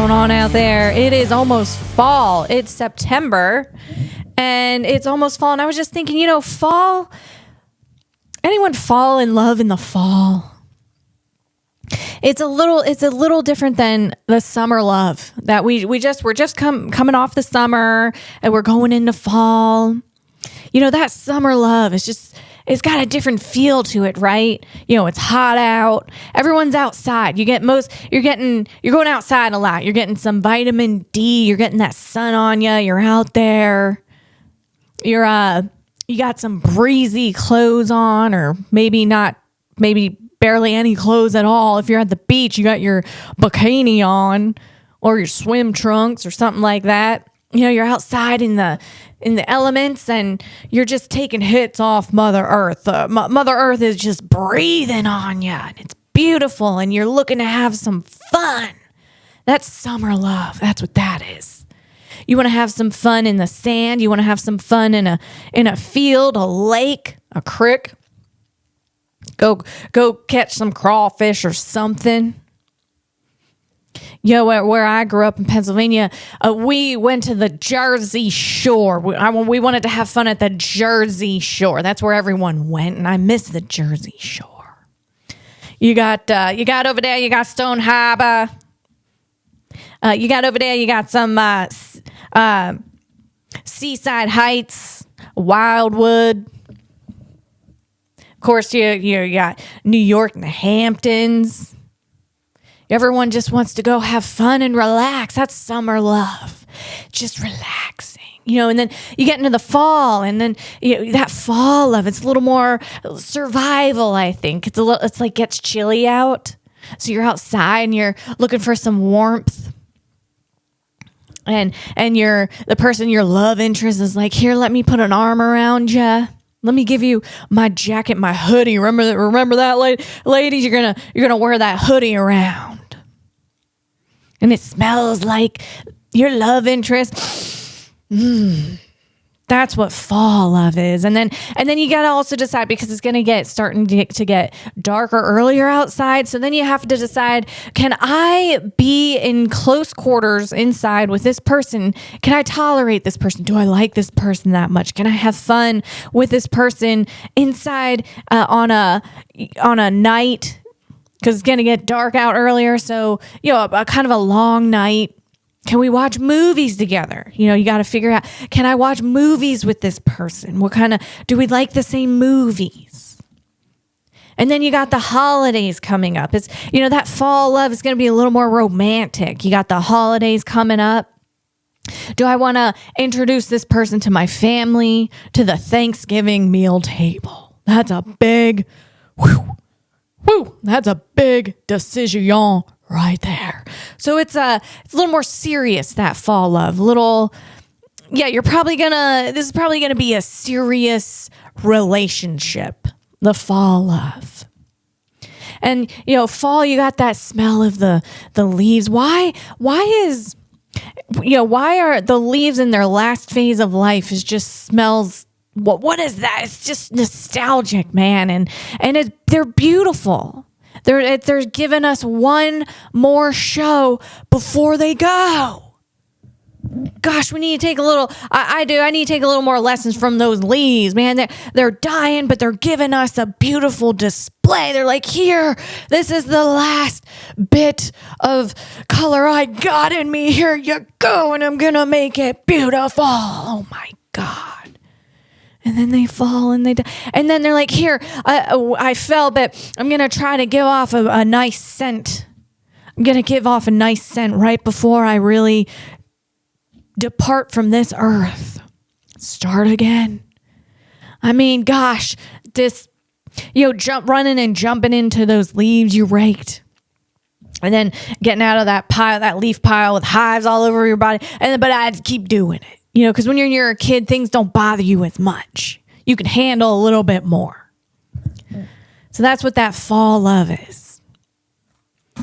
going on out there? It is almost fall. It's September and it's almost fall. And I was just thinking, fall. Anyone fall in love in the fall? It's a little different than the summer love that we're just coming off the summer and we're going into fall. That summer love it's got a different feel to it, right? It's hot out. Everyone's outside. You're going outside a lot. You're getting some vitamin D. You're getting that sun on you. You're out there. You got some breezy clothes on, or maybe barely any clothes at all. If you're at the beach, you got your bikini on or your swim trunks or something like that. You're outside in the elements and you're just taking hits off Mother Earth. Mother Earth is just breathing on you and it's beautiful and you're looking to have some fun. That's summer love. That's what that is. You want to have some fun in the sand. You want to have some fun in a field, a lake, a creek. Go catch some crawfish or something. Where I grew up in Pennsylvania, we went to the Jersey Shore. We wanted to have fun at the Jersey Shore. That's where everyone went, and I miss the Jersey Shore. You got over there, you got Stone Harbor. You got over there, you got some Seaside Heights, Wildwood. Of course, you got New York and the Hamptons. Everyone just wants to go have fun and relax. That's summer love. Just relaxing. And then you get into the fall and then that fall love, it's a little more survival, I think. It's like gets chilly out. So you're outside and you're looking for some warmth. And the person, your love interest, is like, here, let me put an arm around you. Let me give you my jacket, my hoodie. Remember that, ladies? You're gonna wear that hoodie around, and it smells like your love interest. That's what fall love is. And then you gotta also decide, because it's gonna starting to get darker earlier outside. So then you have to decide: can I be in close quarters inside with this person? Can I tolerate this person? Do I like this person that much? Can I have fun with this person inside on a night? Because it's gonna get dark out earlier. So a kind of a long night. Can we watch movies together? You got to figure out, can I watch movies with this person? Do we like the same movies? And then you got the holidays coming up. It's, that fall love is going to be a little more romantic. You got the holidays coming up. Do I want to introduce this person to my family, to the Thanksgiving meal table? That's a big, that's a big decision right there. So it's a little more serious, that fall love. This is probably gonna be a serious relationship, the fall love. And fall, you got that smell of the leaves. Why are the leaves in their last phase of life just smells, what is that? It's just nostalgic, man. And they're beautiful. They're giving us one more show before they go. Gosh, we need to take a little. I need to take a little more lessons from those leaves, man. They're dying, but they're giving us a beautiful display. They're like, here, this is the last bit of color I got in me. Here you go, and I'm gonna make it beautiful. Oh my God. And then they fall and they die. And then they're like, here, I fell, but I'm going to try to give off a nice scent. I'm going to give off a nice scent right before I really depart from this earth. Start again. I mean, gosh, running and jumping into those leaves you raked. And then getting out of that leaf pile with hives all over your body. But I'd keep doing it. Because when you're a kid, things don't bother you as much. You can handle a little bit more. So that's what that fall love is.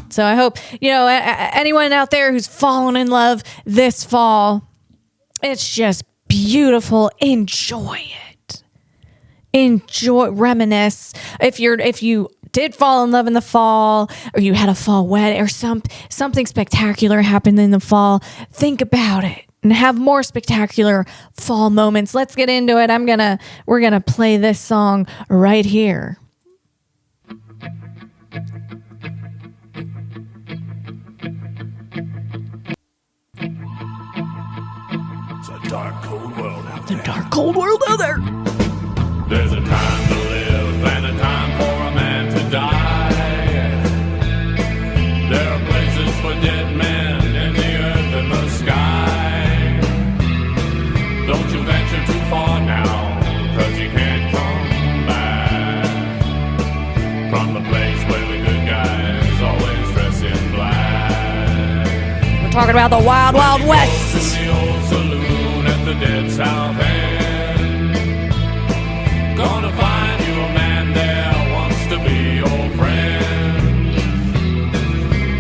So I hope, anyone out there who's fallen in love this fall, it's just beautiful. Enjoy it. Reminisce. If you did fall in love in the fall, or you had a fall wedding, or something spectacular happened in the fall, think about it and have more spectacular fall moments. Let's get into it. We're gonna play this song right here. It's a dark, cold world out there. The dark, cold world out there. There's a time to live and a time for a man to die. There are places for dead men in the earth and the sky. Don't you venture too far now, 'cause you can't come back from the place where the good guys always dress in black. We're talking about the Wild Wild West. To the old saloon at the dead South End. Gonna find you a man there wants to be your friend.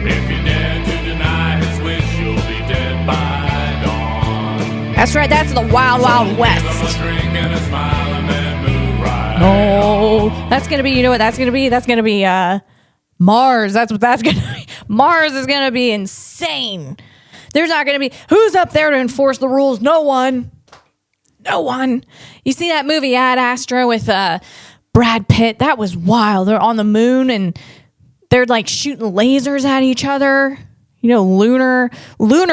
If you dare to deny his wish, you'll be dead by dawn. That's right, that's the Wild Wild West. Give him a drink and a smile and then move right No, that's gonna be, you know what that's gonna be? That's gonna be Mars. That's what that's gonna be. Mars is gonna be insane. There's not gonna be, who's up there to enforce the rules? No one. No one. You see that movie Ad Astra with Brad Pitt? That was wild. They're on the moon and they're like shooting lasers at each other. You know, lunar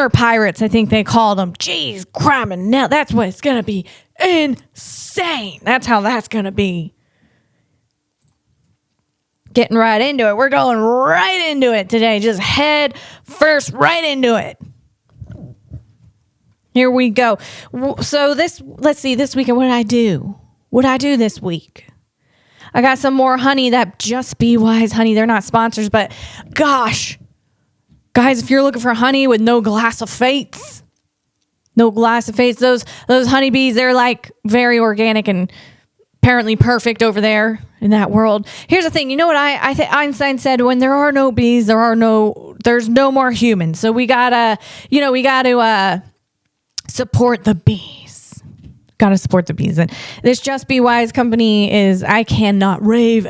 pirates, I think they call them. Jeez, cramming now. That's what it's gonna be. Insane. That's how that's gonna be. Getting right into it. We're going right into it today. Just head first right into it. Here we go. So let's see, this weekend, what did I do? What did I do this week? I got some more honey, that Just Be Wise honey. They're not sponsors, but gosh, guys, if you're looking for honey with no glass of fates, those honeybees, they're like very organic and apparently perfect over there in that world. Here's the thing. You know what I think Einstein said? When there are no bees, there's no more humans. So we gotta support the bees. Gotta support the bees. And this Just Be Wise company I cannot rave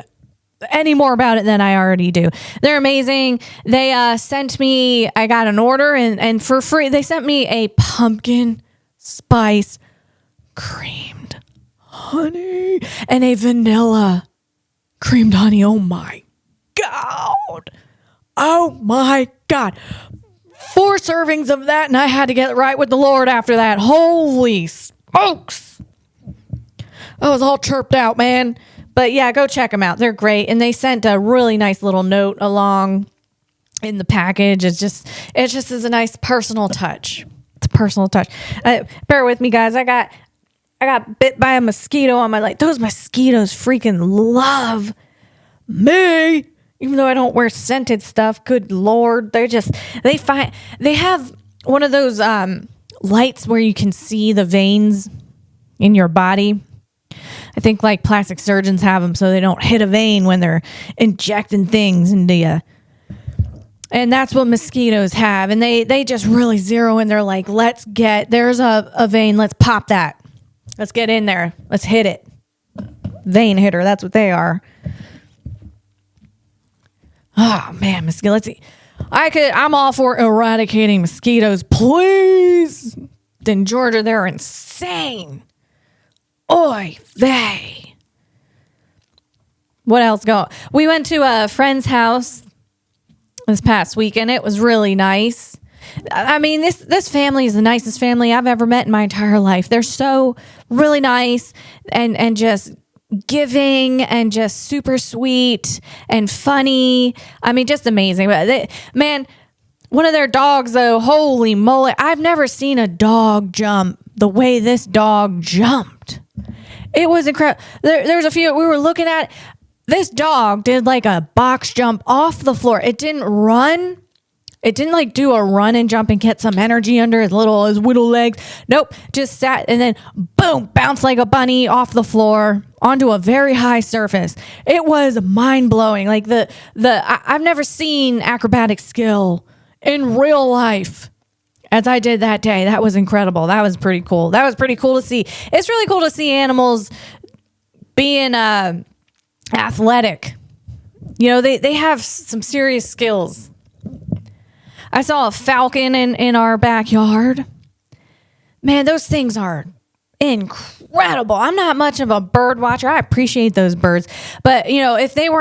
any more about it than I already do. They're amazing. They sent me, I got an order and for free, they sent me a pumpkin spice creamed honey and a vanilla creamed honey. Oh my God. Oh my God. 4 servings of that, and I had to get right with the Lord after that. Holy smokes. I was all chirped out, man. But yeah, go check them out. They're great. And they sent a really nice little note along in the package. It just is a nice personal touch. It's a personal touch. Bear with me, guys. I got bit by a mosquito on my leg. Those mosquitoes freaking love me. Even though I don't wear scented stuff, good Lord, they have one of those lights where you can see the veins in your body. I think like plastic surgeons have them so they don't hit a vein when they're injecting things into you. And that's what mosquitoes have. And they just really zero in. They're like, there's a vein, let's pop that. Let's get in there. Let's hit it. Vein hitter, that's what they are. Oh man, mosquito. Let's see. I'm all for eradicating mosquitoes, please. In Georgia, they're insane. Oy vey. What else we went to a friend's house this past weekend. It was really nice. I mean, this family is the nicest family I've ever met in my entire life. They're so really nice and just giving and just super sweet and funny. I mean, just amazing. Man, one of their dogs, though, holy moly, I've never seen a dog jump the way this dog jumped. It was incredible. There's a few we were looking at. This dog did like a box jump off the floor. It didn't run. It didn't like do a run and jump and get some energy under his little legs. Nope. Just sat and then boom, bounced like a bunny off the floor onto a very high surface. It was mind blowing. Like I've never seen acrobatic skill in real life as I did that day. That was incredible. That was pretty cool. That was pretty cool to see. It's really cool to see animals being athletic They have some serious skills. I saw a falcon in our backyard. Man, those things are incredible. I'm not much of a bird watcher. I appreciate those birds. But, if there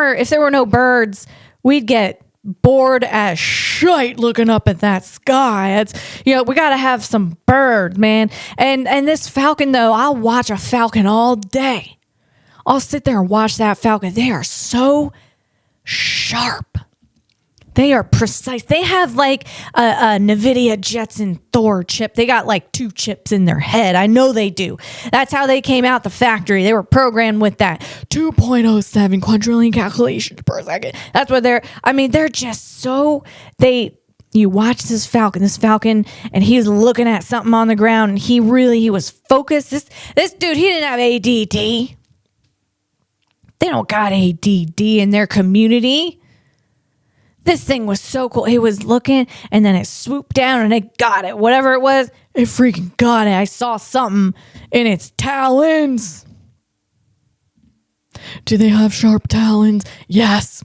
were no birds, we'd get bored as shite looking up at that sky. It's, we got to have some birds, man. And this falcon, though, I'll watch a falcon all day. I'll sit there and watch that falcon. They are so sharp. They are precise. They have like a NVIDIA Jetson Thor chip. They got like 2 chips in their head. I know they do. That's how they came out the factory. They were programmed with that 2.07 quadrillion calculations per second. That's what they're just so, you watch this falcon, and he's looking at something on the ground, and he was focused. This dude, he didn't have ADD. They don't got ADD in their community. This thing was so cool. It was looking, and then it swooped down, and it got it. Whatever it was, it freaking got it. I saw something in its talons. Do they have sharp talons? Yes.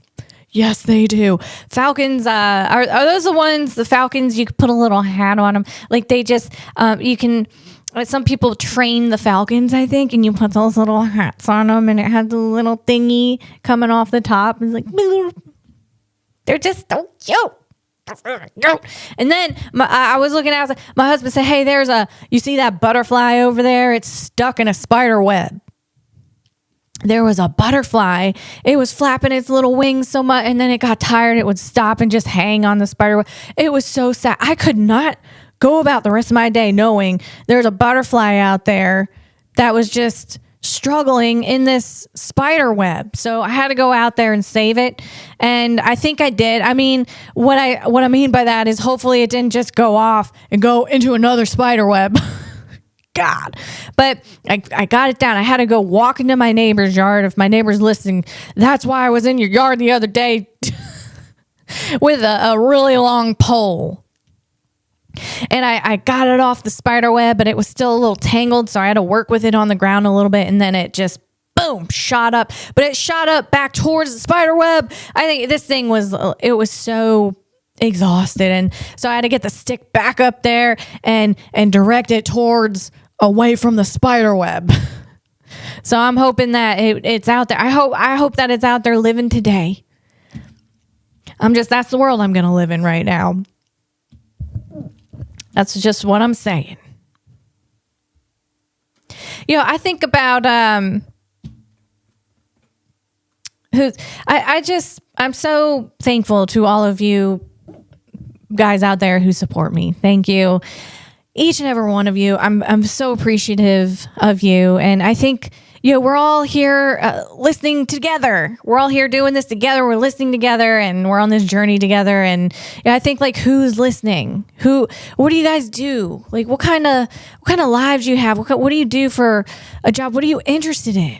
Yes, they do. Falcons, are those the falcons, you can put a little hat on them? Like they just, you can... Some people train the falcons, I think, and you put those little hats on them, and it has the little thingy coming off the top. It's like... They're just so cute. And then I was looking out. My husband said, hey, you see that butterfly over there? It's stuck in a spider web. There was a butterfly. It was flapping its little wings so much, and then it got tired. It would stop and just hang on the spider web. It was so sad. I could not go about the rest of my day knowing there's a butterfly out there that was just struggling in this spider web. So I had to go out there and save it. And I think I did. I mean, what I mean by that is hopefully it didn't just go off and go into another spider web. God. But I got it down. I had to go walk into my neighbor's yard. If my neighbor's listening, that's why I was in your yard the other day with a really long pole. And I got it off the spider web, but it was still a little tangled, so I had to work with it on the ground a little bit, and then it just, boom, shot up. But it shot up back towards the spider web. I think this thing was so exhausted, and so I had to get the stick back up there and direct it towards away from the spider web. So I'm hoping that it's out there. I hope that it's out there living today. That's the world I'm going to live in right now. That's just what I'm saying. I think about I'm so thankful to all of you guys out there who support me. Thank you. Each and every one of you. I'm so appreciative of you. And I think, we're all here listening together. We're all here doing this together. We're listening together, and we're on this journey together. And I think, like, who's listening? What do you guys do? Like, what kind of lives you have? What do you do for a job? What are you interested in?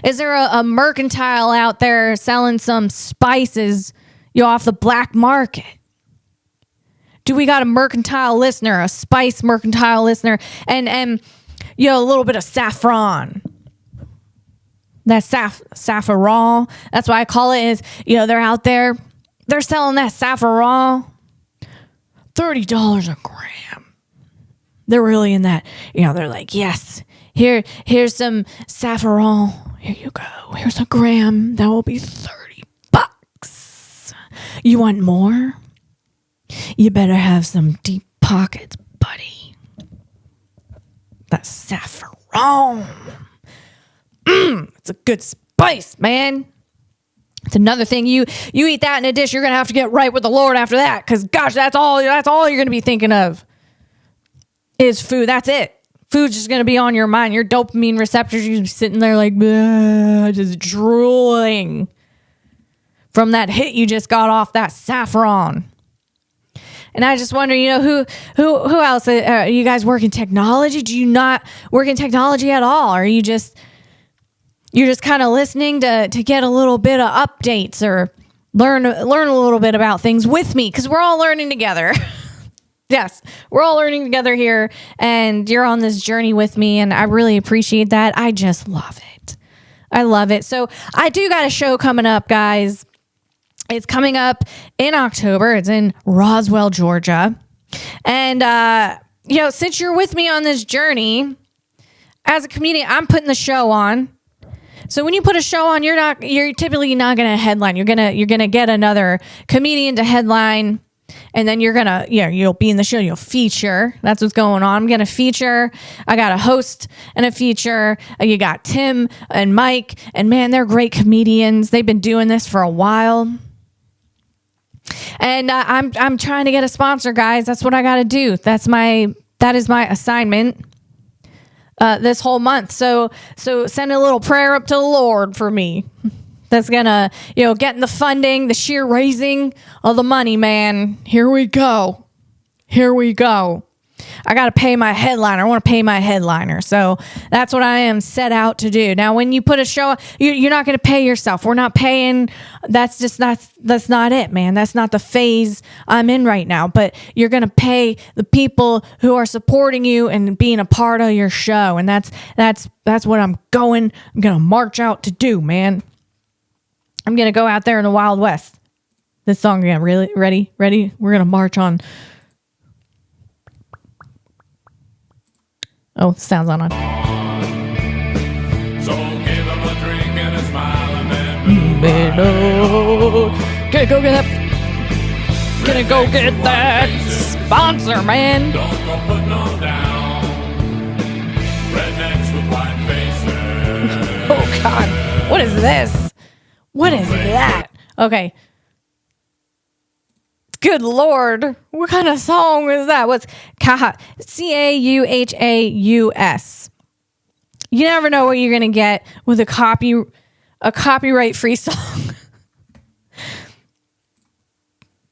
Is there a mercantile out there selling some spices, off the black market? Do we got a mercantile listener, a spice mercantile listener, and a little bit of saffron? That saffron, that's why I call it, is, they're out there, they're selling that saffron, $30 a gram. They're really in that, they're like, yes, here's some saffron. Here you go. Here's a gram. That will be $30. You want more? You better have some deep pockets, buddy. That saffron. It's a good spice, man. It's another thing. You eat that in a dish, you're going to have to get right with the Lord after that. Because, gosh, that's all you're going to be thinking of is food. That's it. Food's just going to be on your mind. Your dopamine receptors, you're sitting there like, just drooling from that hit you just got off that saffron. And I just wonder, who else? You guys work in technology? Do you not work in technology at all? Or you're just kind of listening to get a little bit of updates or learn a little bit about things with me? Because we're all learning together. Yes, we're all learning together here, and you're on this journey with me, and I really appreciate that. I just love it. I love it. So I do got a show coming up, guys. It's coming up in October. It's in Roswell, Georgia. And, since you're with me on this journey, as a comedian, I'm putting the show on. So when you put a show on, you're typically not going to headline. You're going to get another comedian to headline. And then you'll be in the show. You'll feature. That's what's going on. I'm going to feature. I got a host and a feature. You got Tim and Mike. And man, they're great comedians. They've been doing this for a while. And I'm trying to get a sponsor, guys. That's what I got to do. That is my assignment this whole month. So send a little prayer up to the Lord for me. That's gonna, getting the funding, the sheer raising of the money, man. Here we go. I got to pay my headliner. I want to pay my headliner. So that's what I am set out to do. Now, when you put a show, you're not going to pay yourself. We're not paying. That's not it, man. That's not the phase I'm in right now. But you're going to pay the people who are supporting you and being a part of your show. And that's what I'm going to march out to do, man. I'm going to go out there in the Wild West. This song again. Really? Ready? We're going to march on. Oh, sound's on. So give him a drink and a smile and then move right. Gonna go get that sponsor, man. Don't go putting on down. Rednecks with white faces. Oh, God. What is this? What is that? Okay. Good Lord. What kind of song is that? What's Cauhaus? You never know what you're going to get with a copyright free song.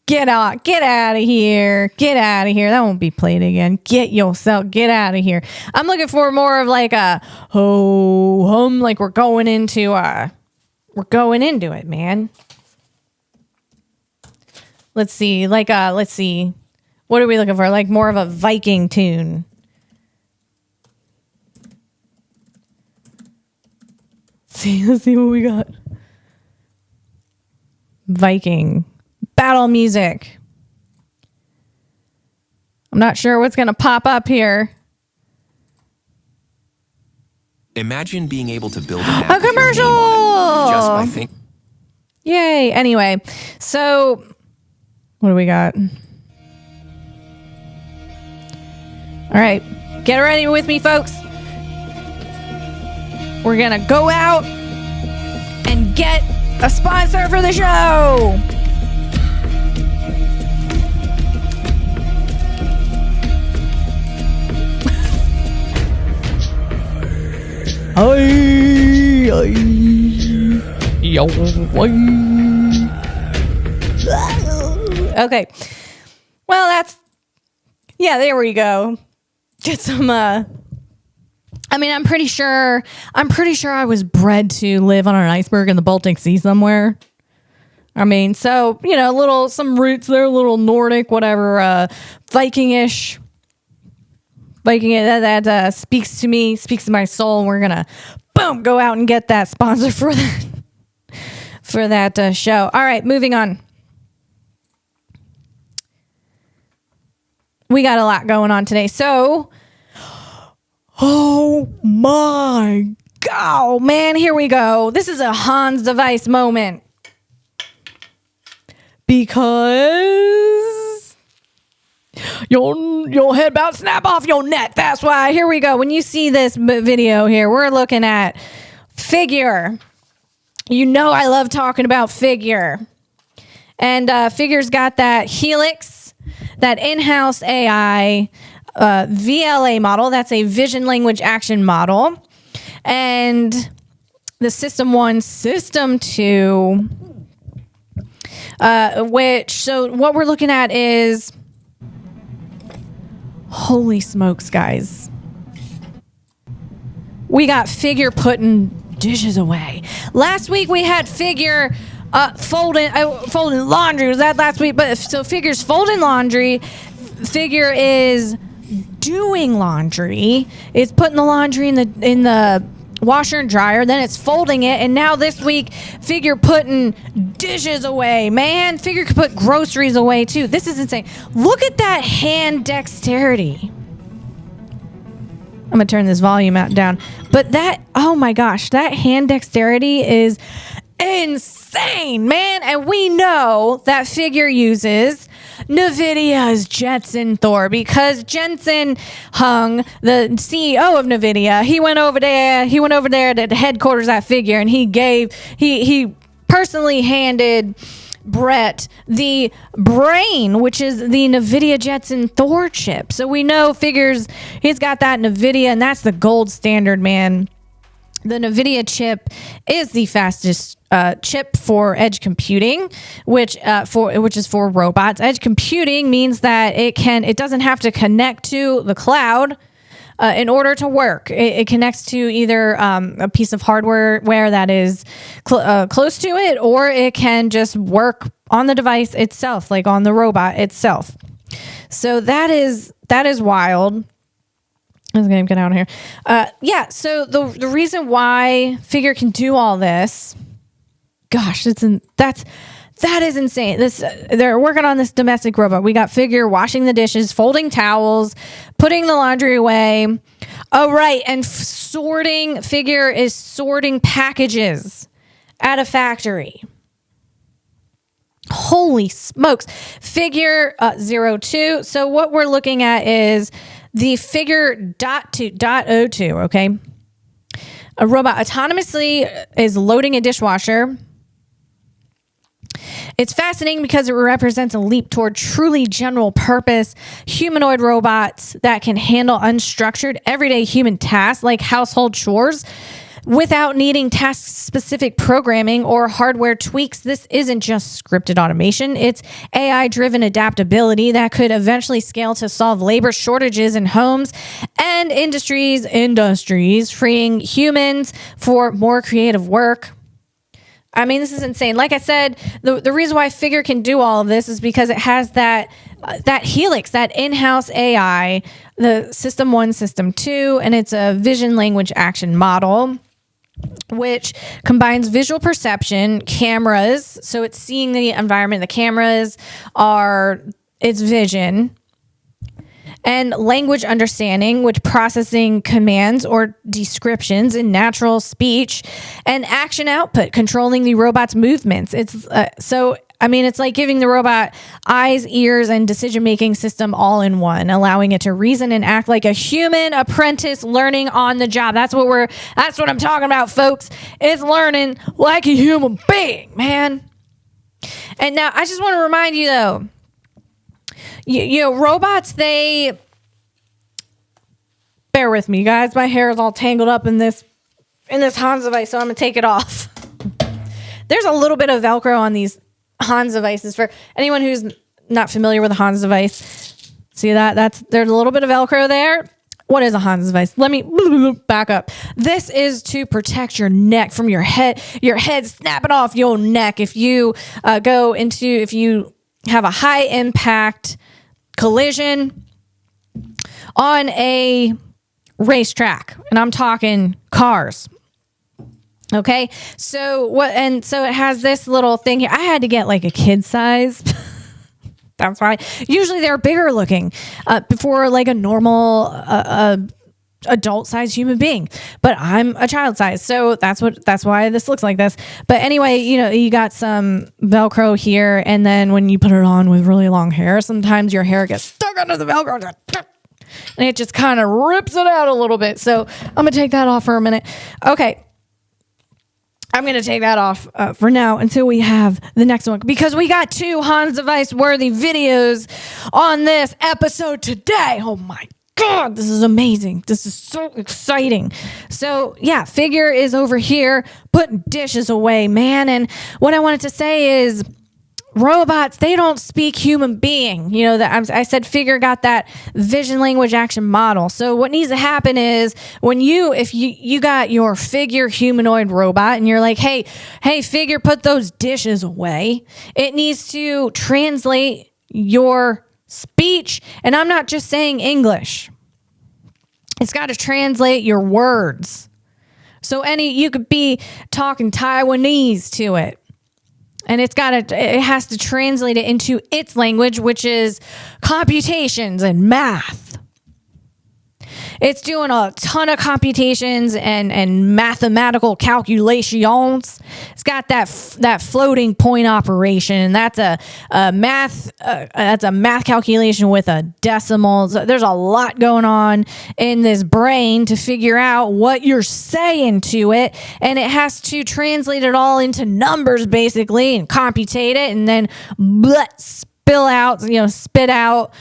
Get out of here. That won't be played again. Get out of here. I'm looking for more of like a ho hum, like we're going into it, man. Let's see. What are we looking for? Like more of a Viking tune. Let's see what we got. Viking. Battle music. I'm not sure what's going to pop up here. Imagine being able to build an A commercial! Just by thinking. Yay. Anyway, so what do we got? All right. Get ready with me, folks. We're going to go out and get a sponsor for the show. Okay. Well, there we go. Get some, I'm pretty sure I was bred to live on an iceberg in the Baltic Sea somewhere. Some roots there, a little Nordic, whatever, Viking-ish. That speaks to me, speaks to my soul. And we're going to, go out and get that sponsor for that show. All right, moving on. We got a lot going on today. So, oh my God, man, here we go. This is a Hans device moment. Because your head about snap off your neck. That's why. Here we go. When you see this video here, we're looking at Figure. You know I love talking about Figure. And Figure's got that Helix, that in-house AI VLA model. That's a vision language action model. And the System 1, System 2, so what we're looking at is, holy smokes, guys. We got Figure putting dishes away. Last week we had Figure folding laundry. Was that last week? But so Figure's folding laundry. Figure is doing laundry. It's putting the laundry in the washer and dryer, then it's folding it, and now this week figure putting dishes away. Man, figure could put groceries away too. This is insane. Look at that hand dexterity. I'm gonna turn this volume down, but that, oh my gosh, that hand dexterity is insane, man. And we know that figure uses NVIDIA's Jensen Thor, because Jensen Hung, the CEO of NVIDIA, he went over there to the headquarters of that figure, and he personally handed Brett the brain, which is the NVIDIA Jetson Thor chip. So we know figures, he's got that NVIDIA, and that's the gold standard, man. The NVIDIA chip is the fastest chip for edge computing, which is for robots. Edge computing means that it doesn't have to connect to the cloud in order to work. It connects to either a piece of hardware that is close to it, or it can just work on the device itself, like on the robot itself. So that is wild. I was going to get out of here. So the reason why figure can do all this, gosh, that is insane. They're working on this domestic robot. We got figure washing the dishes, folding towels, putting the laundry away. Oh, right. And figure is sorting packages at a factory. Holy smokes. Figure 02. So what we're looking at is the figure .02, okay? A robot autonomously is loading a dishwasher. It's fascinating because it represents a leap toward truly general purpose humanoid robots that can handle unstructured everyday human tasks like household chores without needing task-specific programming or hardware tweaks. This isn't just scripted automation. It's AI-driven adaptability that could eventually scale to solve labor shortages in homes and industries, freeing humans for more creative work. I mean, this is insane. Like I said, the reason why figure can do all of this is because it has that Helix, that in-house AI, the System 1, System 2, and it's a vision language action model, which combines visual perception, cameras, so it's seeing the environment, the cameras are its vision, and language understanding, which processing commands or descriptions in natural speech, and action output, controlling the robot's movements. It's like giving the robot eyes, ears, and decision-making system all in one, allowing it to reason and act like a human apprentice learning on the job. That's what I'm talking about, folks. It's learning like a human being, man. And now I just want to remind you though, you know, robots, bear with me, guys. My hair is all tangled up in this Hans device, so I'm going to take it off. There's a little bit of Velcro on these Hans devices. For anyone who's not familiar with a Hans device, see that? There's a little bit of Velcro there. What is a Hans device? Let me back up. This is to protect your neck from your head snapping off your neck if you if you have a high impact collision on a racetrack, and I'm talking cars. Okay, so it has this little thing here. I had to get like a kid size. That's why usually they're bigger looking before like a normal adult size human being, but I'm a child size, so that's why this looks like this. But anyway, you know, you got some Velcro here, and then when you put it on with really long hair, sometimes your hair gets stuck under the Velcro and it just kind of rips it out a little bit. So I'm gonna take that off for a minute. Okay, I'm going to take that off for now until we have the next one, because we got 2 Hans device worthy videos on this episode today. Oh my God, this is amazing. This is so exciting. So yeah, figure is over here putting dishes away, man. And what I wanted to say is, robots, they don't speak human being. You know, that I said figure got that vision language action model. So what needs to happen is if you got your figure humanoid robot and you're like, hey, figure, put those dishes away. It needs to translate your speech. And I'm not just saying English. It's got to translate your words. So you could be talking Taiwanese to it. And it has to translate it into its language, which is computations and math. It's doing a ton of computations and mathematical calculations. It's got that floating point operation. That's a math calculation with a decimal. So there's a lot going on in this brain to figure out what you're saying to it, and it has to translate it all into numbers basically and computate it, and then spit out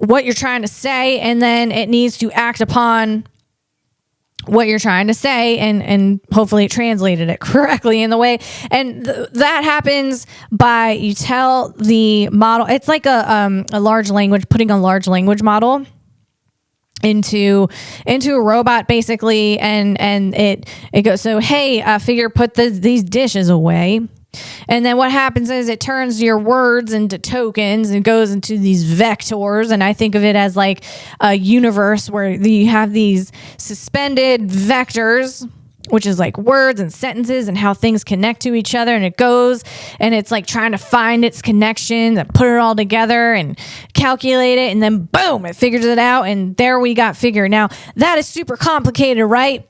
what you're trying to say, and then it needs to act upon what you're trying to say and hopefully it translated it correctly in the way. And that happens by, you tell the model, it's like a large language, putting a large language model into a robot basically, and it goes, so hey, figure, put these dishes away. And then what happens is it turns your words into tokens and goes into these vectors. And I think of it as like a universe where you have these suspended vectors, which is like words and sentences and how things connect to each other. And it goes and it's like trying to find its connections and put it all together and calculate it. And then boom, it figures it out. And there we got figure. Now that is super complicated, right?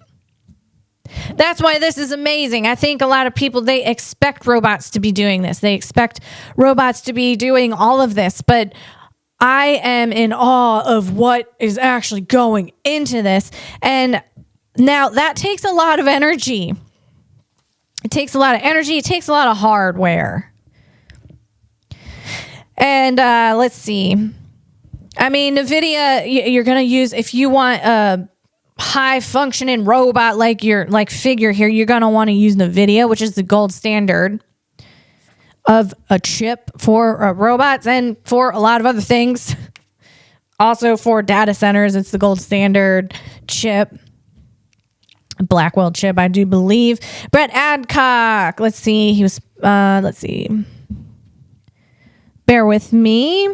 That's why this is amazing. I think a lot of people, they expect robots to be doing this. They expect robots to be doing all of this, but I am in awe of what is actually going into this. And now that takes a lot of energy. It takes a lot of energy. It takes a lot of hardware. And let's see. I mean, NVIDIA, you're going to use, if you want a high functioning robot like figure here, you're going to want to use NVIDIA, which is the gold standard of a chip for robots and for a lot of other things. Also for data centers, it's the gold standard chip. Blackwell chip, I do believe. Brett Adcock, let's see. He was, bear with me.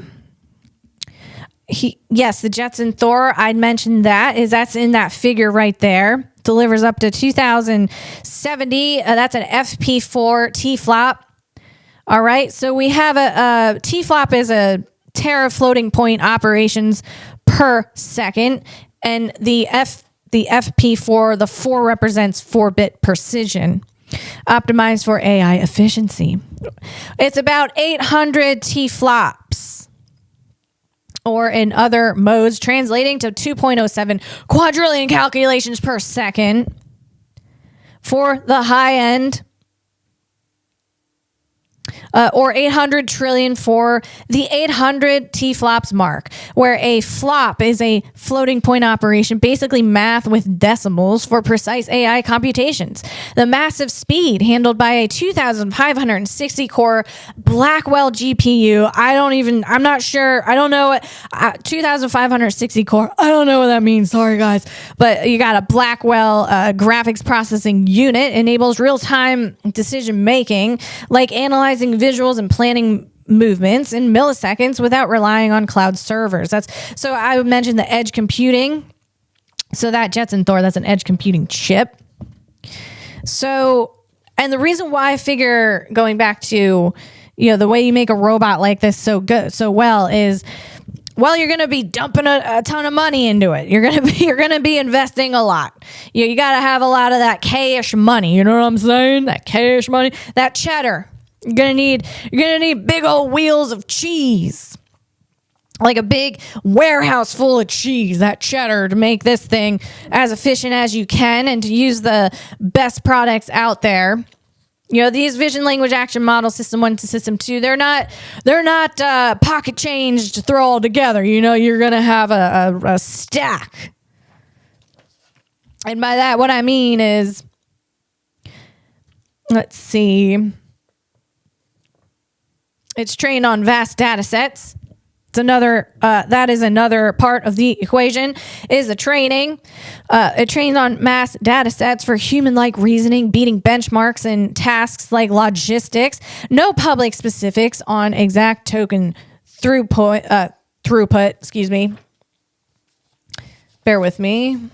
Yes, the Jetson Thor, I'd mentioned that's in that figure right there. Delivers up to 2070. That's an FP4 T-flop. All right, so we have a T-flop is a tera floating point operations per second, and the FP4, the 4 represents 4-bit precision, optimized for AI efficiency. It's about 800 T-flops. Or in other modes, translating to 2.07 quadrillion calculations per second for the high end, or 800 trillion for the 800 T-flops mark, where a flop is a floating point operation, basically math with decimals for precise AI computations. The massive speed handled by a 2,560 core Blackwell GPU. I'm not sure. I don't know what 2,560 core. I don't know what that means. Sorry, guys. But you got a Blackwell graphics processing unit, enables real-time decision making, like analyzing visuals and planning movements in milliseconds without relying on cloud servers. So I mentioned the edge computing. So that Jetson Thor, that's an edge computing chip. So, and the reason why I figure, going back to, the way you make a robot like this so well is, well, you're going to be dumping a ton of money into it. You're going to be investing a lot. You got to have a lot of that cash money. You know what I'm saying? That cash money, that cheddar. You're gonna need big old wheels of cheese, like a big warehouse full of cheese, that cheddar, to make this thing as efficient as you can and to use the best products out there. These vision language action models, system 1 to system 2, they're not pocket change to throw all together. You're gonna have a stack, and by that, what I mean is, let's see. It's trained on vast data sets. That is another part of the equation, is the training. It trains on mass data sets for human-like reasoning, beating benchmarks in tasks like logistics. No public specifics on exact token throughput. Excuse me. Bear with me.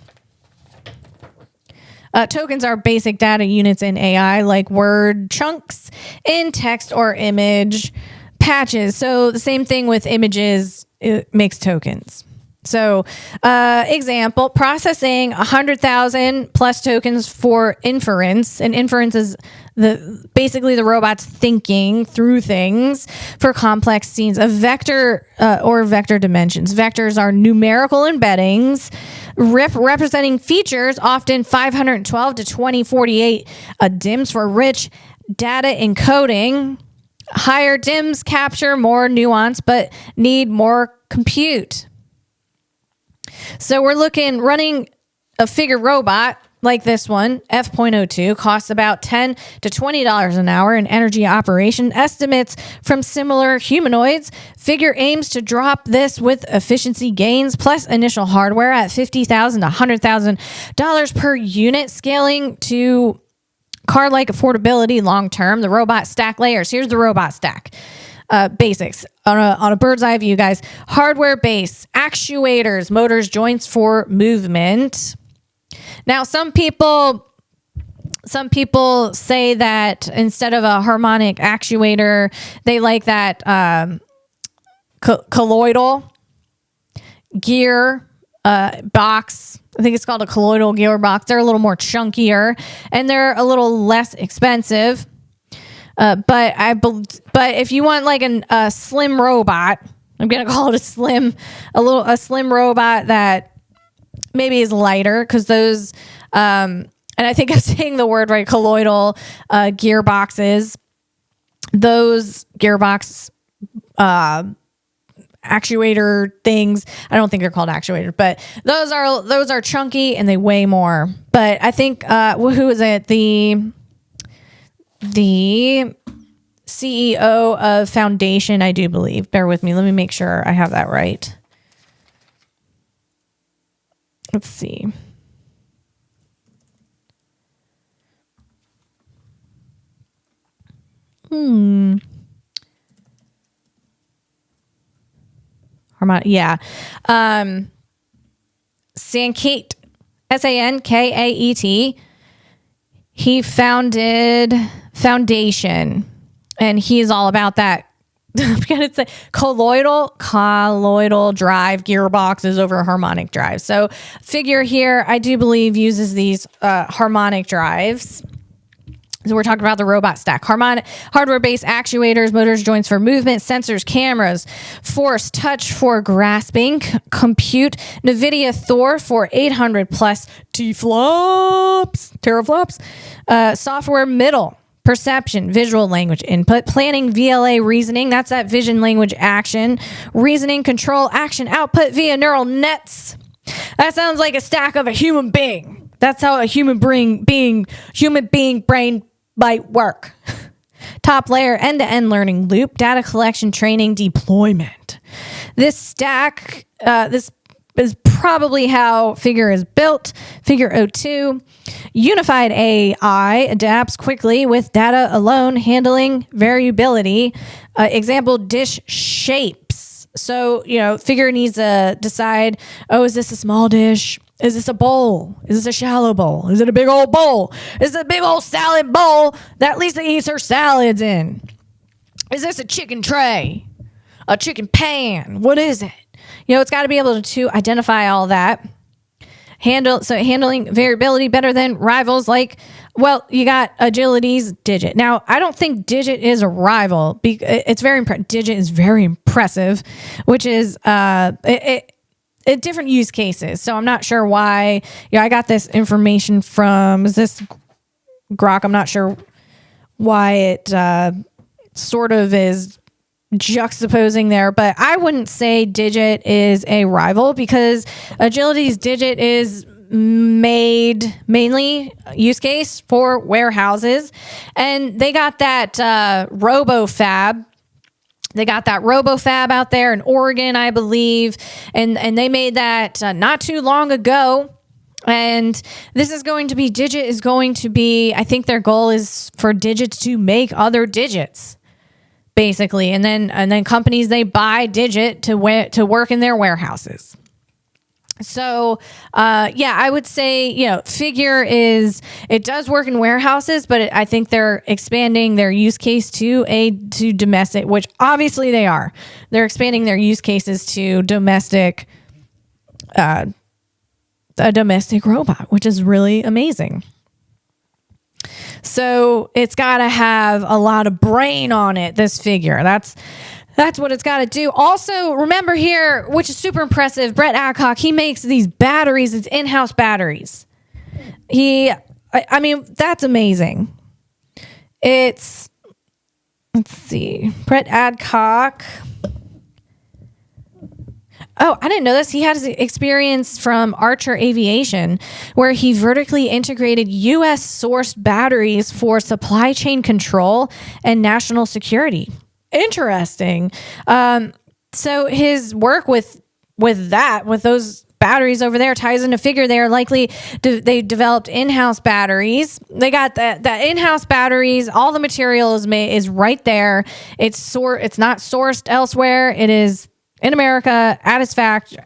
Tokens are basic data units in AI, like word chunks in text or image patches. So the same thing with images, it makes tokens. So, example, processing 100,000 plus tokens for inference. And inference is basically the robot's thinking through things for complex scenes. A vector or vector dimensions. Vectors are numerical embeddings representing features, often 512 to 2048 DIMMs for rich data encoding. Higher DIMMs capture more nuance but need more compute. So we're running a figure robot like this one, F.02, costs about $10 to $20 an hour in energy operation. Estimates from similar humanoids. Figure aims to drop this with efficiency gains plus initial hardware at $50,000 to $100,000 per unit, scaling to car-like affordability long term. The robot stack layers. Here's the robot stack. Basics on a bird's eye view, guys. Hardware base, actuators, motors, joints for movement. Now, some people say that instead of a harmonic actuator, they like that colloidal gear box. I think it's called a colloidal gear box. They're a little more chunkier and they're a little less expensive. But if you want like a slim robot, I'm gonna call it a slim robot that maybe is lighter, because those and I think I'm saying the word right, colloidal gearboxes. Those gearbox actuator things, I don't think they're called actuator, but those are chunky and they weigh more. But I think who is it? The CEO of Foundation, I do believe. Bear with me. Let me make sure I have that right. Let's see. Yeah. Sankeet, Sankaet. He founded Foundation, and he's all about that. I'm gonna say colloidal drive gearboxes over harmonic drives. So figure here, I do believe, uses these harmonic drives. So we're talking about the robot stack. Hardware-based actuators, motors, joints for movement, sensors, cameras, force, touch for grasping, compute, NVIDIA Thor for 800 plus teraflops, software middle, perception, visual language input, planning, VLA reasoning, that's that vision language action, reasoning, control, action, output via neural nets. That sounds like a stack of a human being. That's how a human being brain might work. Top layer, end-to-end learning loop, data collection, training, deployment. This stack, this is probably how Figure is built. Figure 02. Unified AI adapts quickly with data alone, handling variability. Example, dish shapes. So, Figure needs to decide, is this a small dish? Is this a bowl? Is this a shallow bowl? Is it a big old bowl? Is it a big old salad bowl that Lisa eats her salads in? Is this a chicken tray? A chicken pan? What is it? It's got to be able to identify all that. Handling variability better than rivals like, you got Agility's Digit. Now, I don't think Digit is a rival. It's very Digit is very impressive, which is different use cases. So I'm not sure why. I got this information from, is this Grok? I'm not sure why it sort of is juxtaposing there, but I wouldn't say Digit is a rival, because Agility's Digit is made mainly use case for warehouses, and they got that RoboFab. They got that RoboFab out there in Oregon, I believe, and they made that not too long ago. And this is going to be, Digit is going to be, I think their goal is for Digits to make other digits, basically. And then companies, they buy Digit to work in their warehouses. So, I would say, Figure it does work in warehouses, but I think they're expanding their use case to domestic, which obviously they are. They're expanding their use cases to domestic, a domestic robot, which is really amazing. So it's got to have a lot of brain on it, this Figure. That's what it's got to do. Also, remember here, which is super impressive, Brett Adcock, he makes these batteries. It's in-house batteries. That's amazing. Let's see, Brett Adcock. Oh, I didn't know this. He had his experience from Archer Aviation, where he vertically integrated U.S. sourced batteries for supply chain control and national security. Interesting. So his work with those batteries over there ties into Figure. They are likely they developed in-house batteries. They got the in-house batteries. All the material is right there. It's not sourced elsewhere. It is in America at its factory.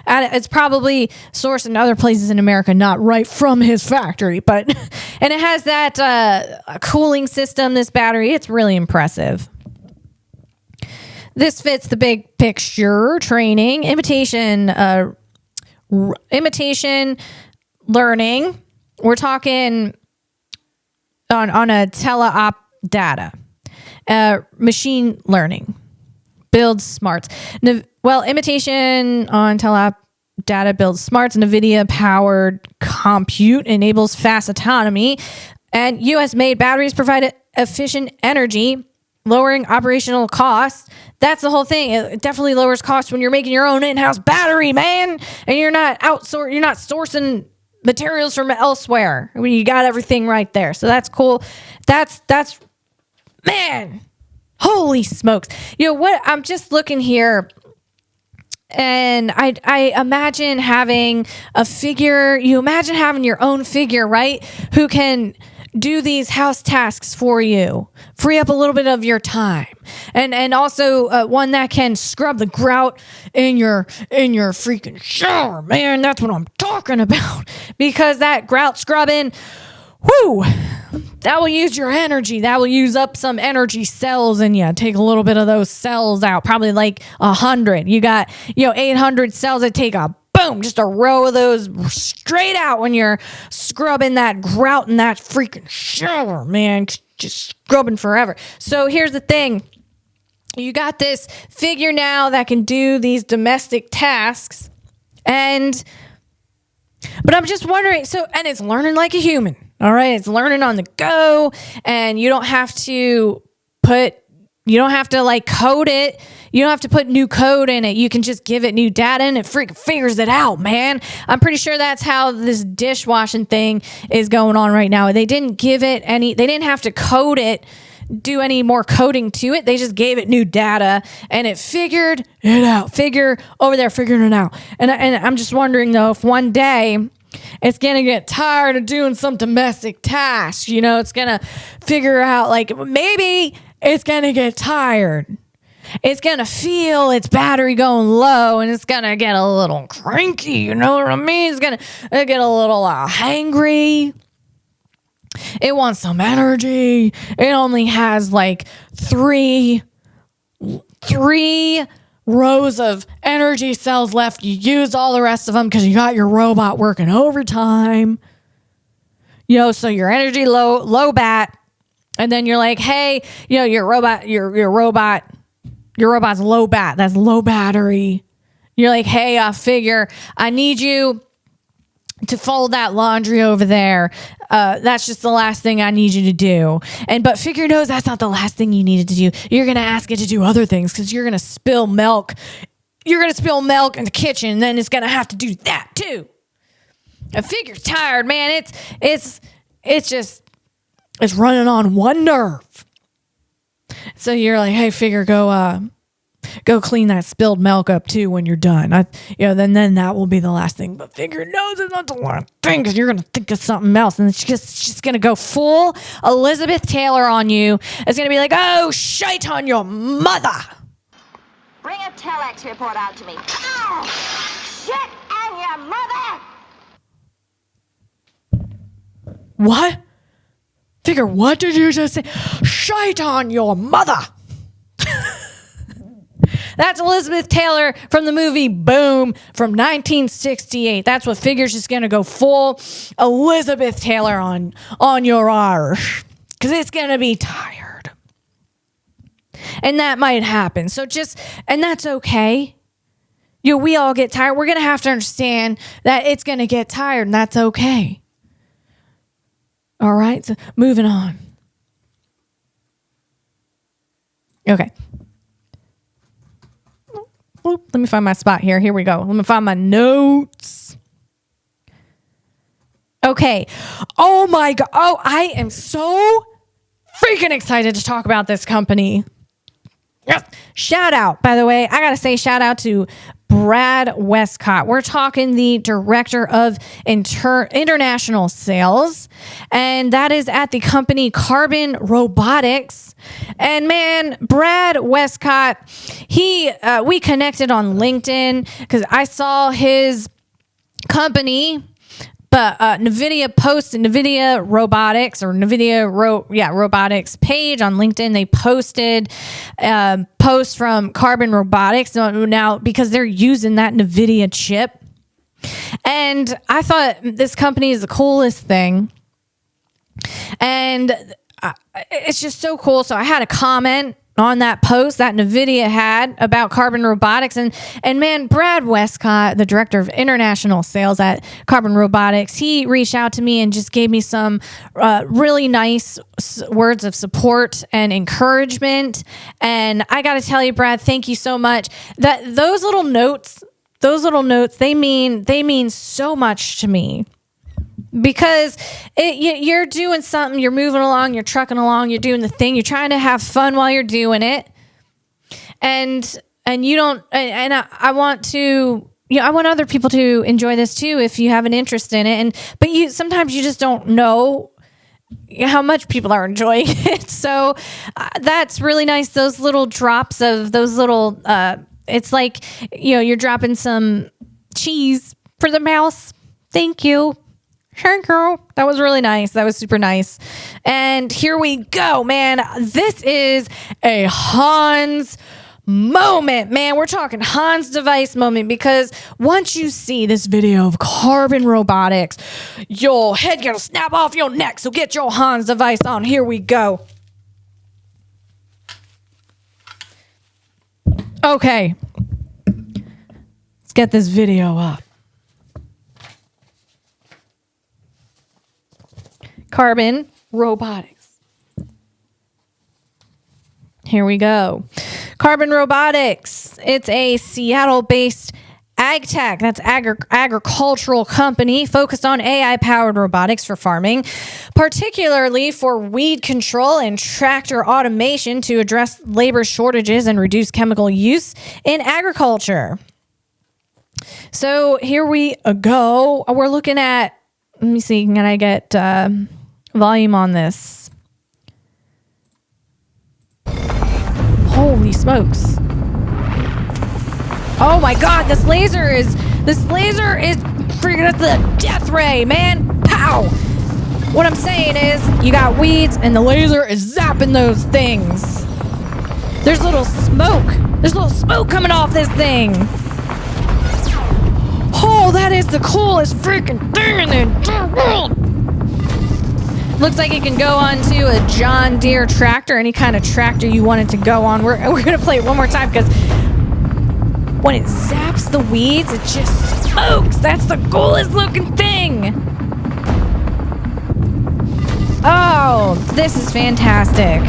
It's probably sourced in other places in America, not right from his factory, and it has that cooling system, this battery. It's really impressive. This fits the big picture: training, imitation learning. We're talking on a teleop data, machine learning, builds smarts. Imitation on teleop data builds smarts. NVIDIA powered compute enables fast autonomy, and U.S. made batteries provide efficient energy, lowering operational costs. That's the whole thing. It definitely lowers costs when you're making your own in-house battery, man, and you're not sourcing materials from elsewhere. When you got everything right there. So that's cool. That's man, holy smokes. What? I'm just looking here, and I imagine having a Figure. You imagine having your own Figure, right? Who can do these house tasks for you, free up a little bit of your time, and also one that can scrub the grout in your freaking shower, man. That's what I'm talking about, because that grout scrubbing, whoo, that will use your energy. That will use up some energy cells in you. Take a little bit of those cells out, probably like 100. You got 800 cells that take a boom, just a row of those straight out when you're scrubbing that grout in that freaking shower, man. Just scrubbing forever. So here's the thing. You got this Figure now that can do these domestic tasks. But I'm just wondering, and it's learning like a human. All right. It's learning on the go, and you don't have to code it. You don't have to put new code in it. You can just give it new data and it freaking figures it out, man. I'm pretty sure that's how this dishwashing thing is going on right now. They didn't give it they didn't have to code it, do any more coding to it. They just gave it new data and it figured it out. Figure over there figuring it out. And I'm just wondering though, if one day it's going to get tired of doing some domestic tasks, it's going to figure out, like, maybe it's going to get tired. It's going to feel its battery going low, and it's going to get a little cranky. You know what I mean? It's going to get a little hangry. It wants some energy. It only has like three rows of energy cells left. You used all the rest of them because you got your robot working overtime. So your energy low bat. And then you're like, hey, your robot's low bat. That's low battery. You're like, hey, Figure, I need you to fold that laundry over there. That's just the last thing I need you to do. But Figure knows that's not the last thing you needed to do. You're going to ask it to do other things because you're going to spill milk. You're going to spill milk in the kitchen, and then it's going to have to do that too. A Figure's tired, man. It's running on one nerve. So you're like, hey, Figure, go clean that spilled milk up too when you're done. Then that will be the last thing. But Figure knows it's not the last thing because you're going to think of something else. And she's going to go full Elizabeth Taylor on you. It's going to be like, oh, shite on your mother. Bring a telex report out to me. Oh, shit on your What? Figure, what did you just say? Shite on your mother. That's Elizabeth Taylor from the movie Boom from 1968. That's what Figure's just going to go full Elizabeth Taylor on your Irish. Because it's going to be tired. And that might happen. So and that's okay. We all get tired. We're going to have to understand that it's going to get tired, and that's okay. All right, so moving on. Okay. Let me find my spot here. Here we go. Let me find my notes. Okay. Oh my God. Oh, I am so freaking excited to talk about this company. Yes. Shout out, by the way, I got to say shout out to Brad Westcott. We're talking the director of international sales, and that is at the company Carbon Robotics. And man, Brad Westcott, we connected on LinkedIn because I saw his company. But NVIDIA posted NVIDIA Robotics or Robotics page on LinkedIn. They posted posts from Carbon Robotics now because they're using that NVIDIA chip. And I thought this company is the coolest thing. And it's just so cool. So I had a comment on that post that NVIDIA had about Carbon Robotics. And man, Brad Westcott, the director of international sales at Carbon Robotics, he reached out to me and just gave me some really nice words of support and encouragement. And I got to tell you, Brad, thank you so much. Those little notes, they mean so much to me. Because you're doing something, you're moving along, you're trucking along, you're doing the thing, you're trying to have fun while you're doing it, and you don't. And I want to, I want other people to enjoy this too if you have an interest in it. But sometimes you just don't know how much people are enjoying it. So that's really nice. Those little drops of those little, it's like you're dropping some cheese for the mouse. Thank you. Sure, girl. That was really nice. That was super nice. And here we go, man. This is a Hans moment, man. We're talking Hans device moment because once you see this video of Carbon Robotics, your head gonna snap off your neck. So get your Hans device on. Here we go. Okay. Let's get this video up. Carbon Robotics. Here we go. Carbon Robotics. It's a Seattle-based ag tech, that's agricultural company focused on AI-powered robotics for farming, particularly for weed control and tractor automation to address labor shortages and reduce chemical use in agriculture. So here we go. We're looking at, let me see, can I get volume on this? Holy smokes. Oh my God, this laser is freaking at the death ray, man. Pow. What I'm saying is you got weeds and the laser is zapping those things. There's little smoke coming off this thing. Oh, that is the coolest freaking thing in the entire world. Looks like it can go onto a John Deere tractor, any kind of tractor you want it to go on. We're going to play it one more time because when it zaps the weeds, it just smokes. That's the coolest looking thing. Oh, this is fantastic.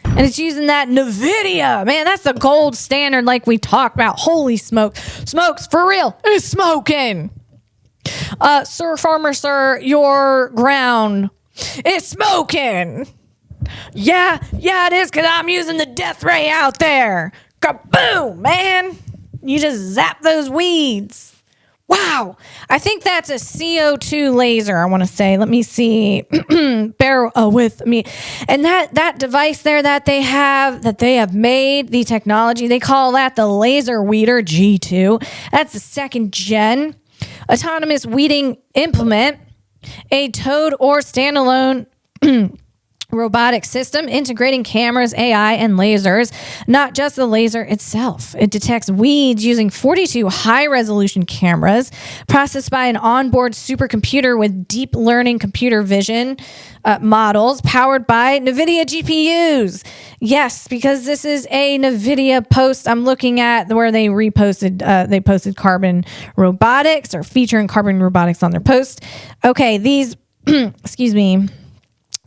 And it's using that NVIDIA. Man, that's the gold standard like we talked about. Holy smoke. Smokes, for real. It's smoking. Sir farmer, sir, your ground is smoking. Yeah, it is because I'm using the death ray out there. Kaboom, man. You just zap those weeds. Wow. I think that's a CO2 laser, I want to say. Let me see. Bear with me. And that device there that they have made, the technology, they call that the Laser Weeder G2. That's the second gen autonomous weeding implement. A towed or standalone robotic system integrating cameras, AI, and lasers, not just the laser itself. It detects weeds using 42 high-resolution cameras processed by an onboard supercomputer with deep learning computer vision models powered by NVIDIA GPUs. Yes, because this is a NVIDIA post I'm looking at where they posted Carbon Robotics or featuring Carbon Robotics on their post. Okay, these, excuse me,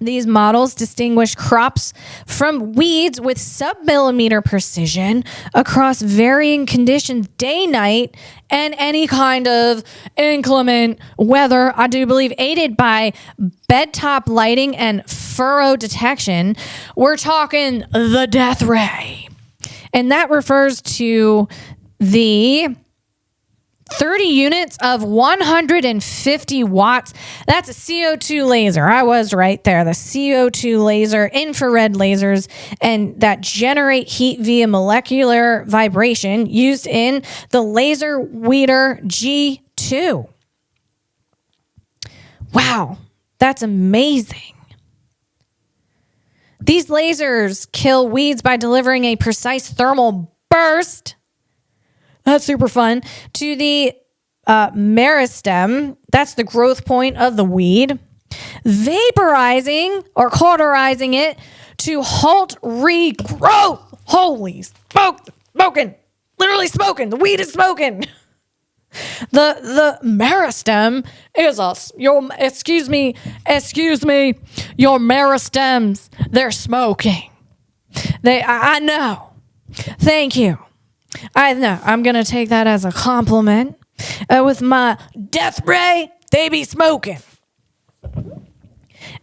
these models distinguish crops from weeds with sub-millimeter precision across varying conditions, day, night, and any kind of inclement weather. I do believe aided by bed-top lighting and furrow detection. We're talking the death ray. And that refers to the 30 units of 150 watts. That's a CO2 laser. I was right there. The CO2 laser, infrared lasers, and that generate heat via molecular vibration used in the laser weeder G2. Wow, that's amazing. These lasers kill weeds by delivering a precise thermal burst. That's super fun. To the meristem, that's the growth point of the weed, vaporizing or cauterizing it to halt regrowth. Holy smoking, literally smoking. The weed is smoking. The meristem is your meristems. They're smoking. I know. Thank you. I know. I'm going to take that as a compliment. With my death ray, they be smoking.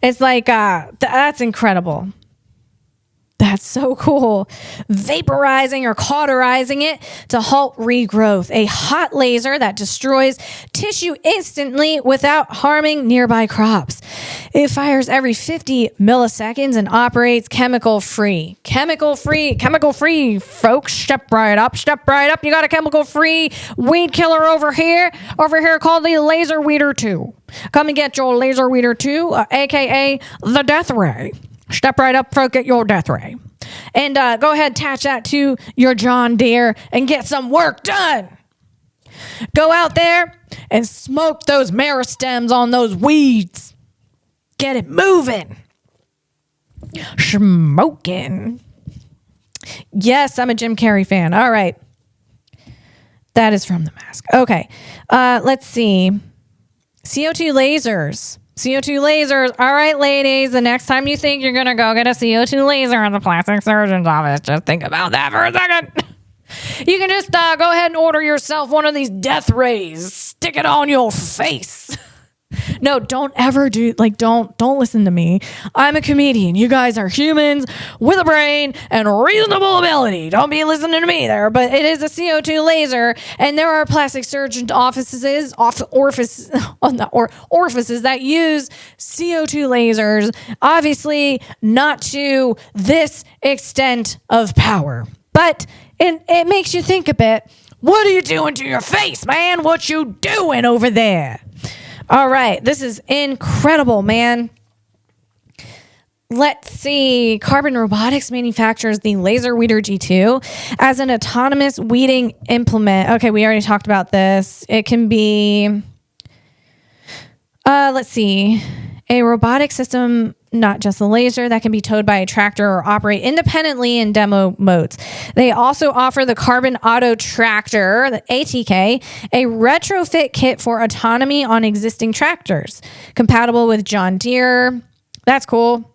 It's like, that's incredible. That's so cool. Vaporizing or cauterizing it to halt regrowth. A hot laser that destroys tissue instantly without harming nearby crops. It fires every 50 milliseconds and operates chemical free. Chemical free, folks. Step right up. You got a chemical free weed killer over here called the Laser Weeder 2. Come and get your Laser Weeder 2, aka the Death Ray. Step right up, folk, get your death ray. And go ahead, attach that to your John Deere and get some work done. Go out there and smoke those meristems on those weeds. Get it moving. Smoking. Yes, I'm a Jim Carrey fan. All right. That is from The Mask. Okay. Let's see. CO2 lasers. All right, ladies, the next time you think you're going to go get a CO2 laser in the plastic surgeon's office, just think about that for a second. You can just go ahead and order yourself one of these death rays. Stick it on your face. No, don't ever don't listen to me. I'm a comedian. You guys are humans with a brain and reasonable ability. Don't be listening to me there, but it is a CO2 laser, and there are plastic surgeon orifices that use CO2 lasers, obviously not to this extent of power, but it makes you think a bit. What are you doing to your face, man? What you doing over there? All right, this is incredible, man. Let's see. Carbon Robotics manufactures the Laser Weeder G2 as an autonomous weeding implement. Okay, we already talked about this. It can be, let's see, a robotic system, not just a laser, that can be towed by a tractor or operate independently in demo modes. They also offer the Carbon Auto Tractor, the ATK, a retrofit kit for autonomy on existing tractors, compatible with John Deere. That's cool.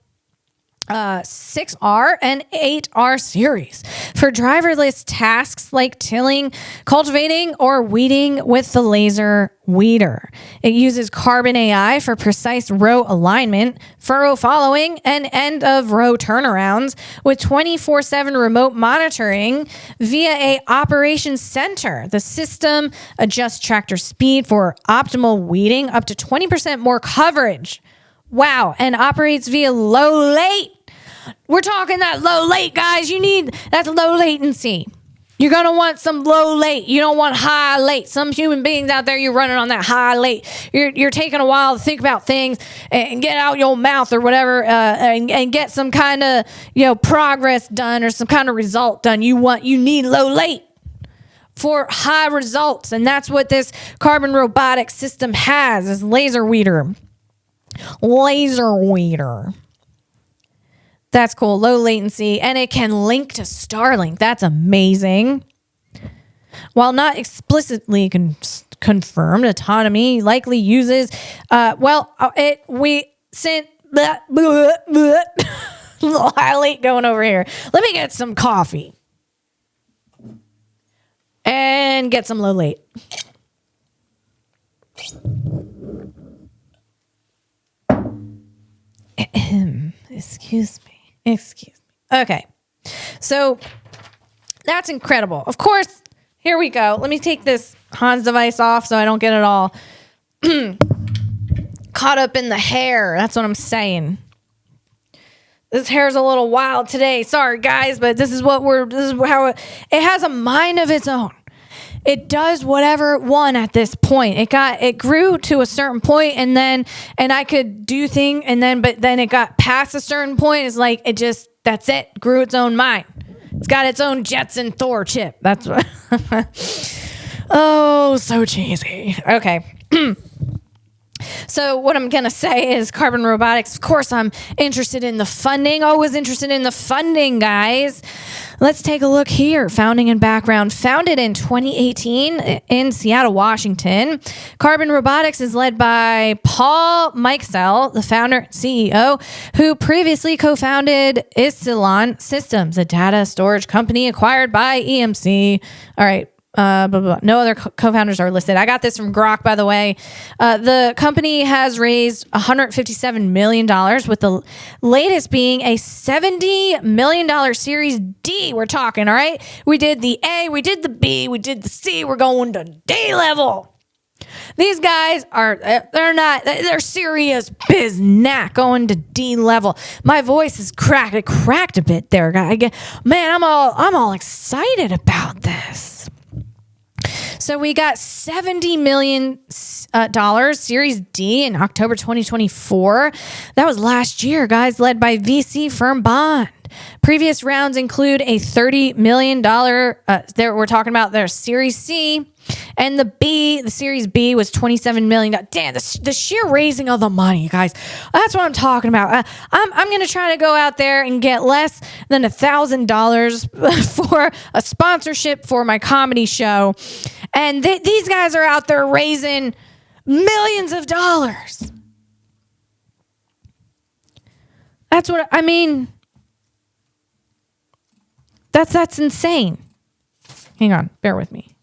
6R and 8R series for driverless tasks like tilling, cultivating, or weeding with the laser weeder. It uses Carbon AI for precise row alignment, furrow following, and end of row turnarounds with 24/7 remote monitoring via a operations center. The system adjusts tractor speed for optimal weeding, up to 20% more coverage. Wow, and operates via low late. We're talking that low late, guys. That's low latency. You're going to want some low late. You don't want high late. Some human beings out there, you're running on that high late. You're taking a while to think about things and get out your mouth or whatever and get some kind of, progress done or some kind of result done. You need low late for high results. And that's what this Carbon Robotics system has, is laser weeder. Laser weeder. That's cool. Low latency. And it can link to Starlink. That's amazing. While not explicitly confirmed, autonomy likely uses, we sent that little highlight going over here. Let me get some coffee and get some low late. Excuse me. Okay. So that's incredible. Of course, here we go. Let me take this Hans device off so I don't get it all caught up in the hair. That's what I'm saying. This hair's a little wild today. Sorry, guys, but this is how it has a mind of its own. It does whatever it wants at this point. It grew to a certain point and I could do things but then it got past a certain point. It's like that's it. Grew its own mind. It's got its own Jetson Thor chip. That's what. Oh, so cheesy. Okay. So what I'm going to say is Carbon Robotics, of course, I'm interested in the funding. Always interested in the funding, guys. Let's take a look here. Founding and background. Founded in 2018 in Seattle, Washington. Carbon Robotics is led by Paul Mikesell, the founder and CEO, who previously co-founded Isilon Systems, a data storage company acquired by EMC. All right. Blah, blah, blah. No other co-founders are listed. I got this from Grok, by the way. The company has raised $157 million, with the latest being a $70 million Series D. We're talking, all right? We did the A, we did the B, we did the C. We're going to D level. These guys they're serious biz-knack going to D level. My voice is cracked. It cracked a bit there. Man, I'm all excited about this. So we got $70 million Series D in October 2024. That was last year, guys, led by VC firm Bond. Previous rounds include a $30 million, we're talking about their Series C, and the Series B was $27 million. Damn, the sheer raising of the money, guys. That's what I'm talking about. I'm going to try to go out there and get less than $1,000 for a sponsorship for my comedy show. And these guys are out there raising millions of dollars. That's what I mean. That's insane. Hang on, bear with me.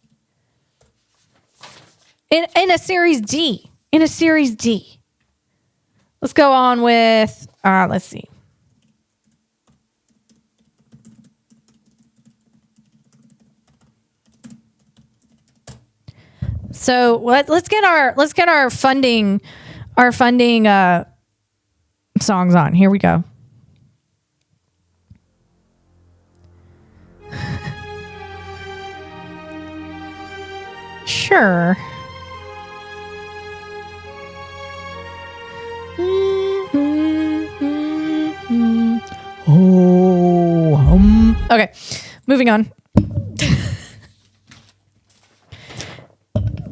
In a Series D. Let's go on with, let's see. So let's get our funding songs on. Here we go. Sure. Okay, moving on.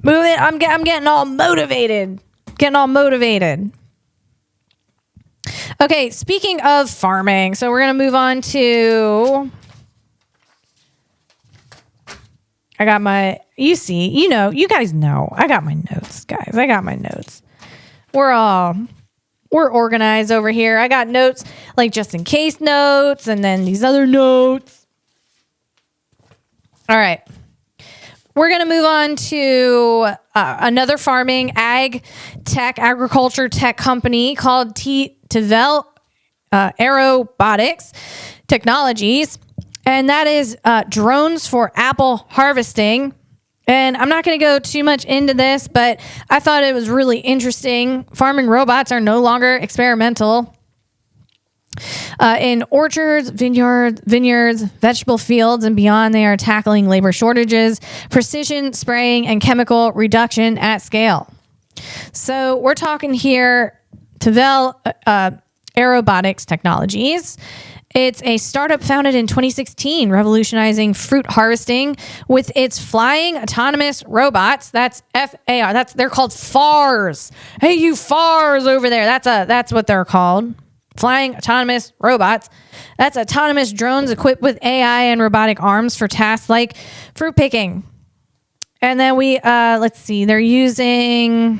I'm getting all motivated. Okay, speaking of farming, so we're gonna move on to. I got my. You guys know. I got my notes, guys. We're organized over here. I got notes like just in case notes, and then these other notes. All right. We're going to move on to another farming agriculture tech company called Tavel Aerobotics Technologies. And that is drones for apple harvesting. And I'm not going to go too much into this, but I thought it was really interesting. Farming robots are no longer experimental. In orchards, vineyards, vegetable fields, and beyond, they are tackling labor shortages, precision spraying, and chemical reduction at scale. So we're talking here LaBelle Aerobotics Technologies. It's a startup founded in 2016, revolutionizing fruit harvesting with its flying autonomous robots. That's FAR. They're called FARs. Hey, you FARs over there. That's what they're called. Flying autonomous robots. That's autonomous drones equipped with AI and robotic arms for tasks like fruit picking. And then let's see, they're using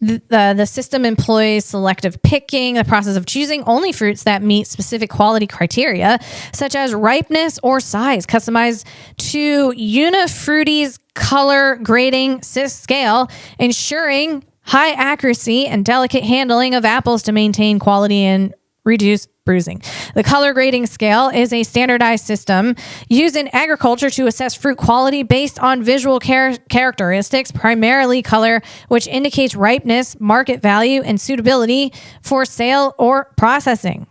the system employs selective picking, the process of choosing only fruits that meet specific quality criteria, such as ripeness or size, customized to Unifruiti's color grading scale, ensuring high accuracy and delicate handling of apples to maintain quality and reduce bruising. The color grading scale is a standardized system used in agriculture to assess fruit quality based on visual characteristics, primarily color, which indicates ripeness, market value, and suitability for sale or processing.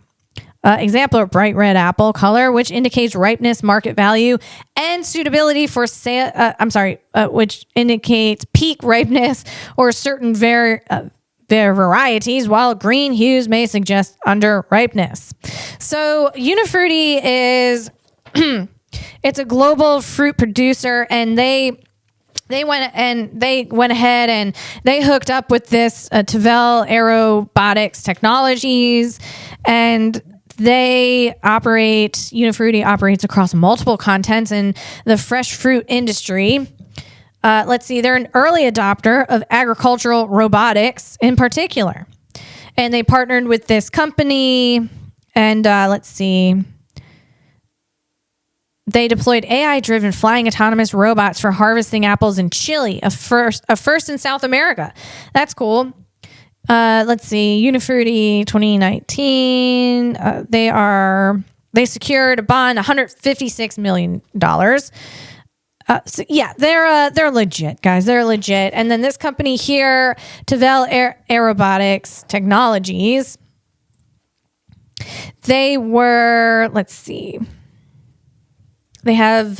Example of bright red apple color, which indicates ripeness, market value, and suitability for sale. Which indicates peak ripeness or certain their varieties, while green hues may suggest under ripeness. So Unifruiti is it's a global fruit producer, and they went ahead and they hooked up with this LaBelle Aerobotics Technologies, and Unifruiti operates across multiple continents in the fresh fruit industry. Let's see, they're an early adopter of agricultural robotics in particular. And they partnered with this company, and let's see, they deployed AI-driven flying autonomous robots for harvesting apples in Chile, a first in South America. That's cool. Let's see, Unifruiti 2019, they secured a bond, $156 million. So yeah, they're legit, guys. They're legit. And then this company here, LaBelle Aerobotics Technologies, they were, let's see, they have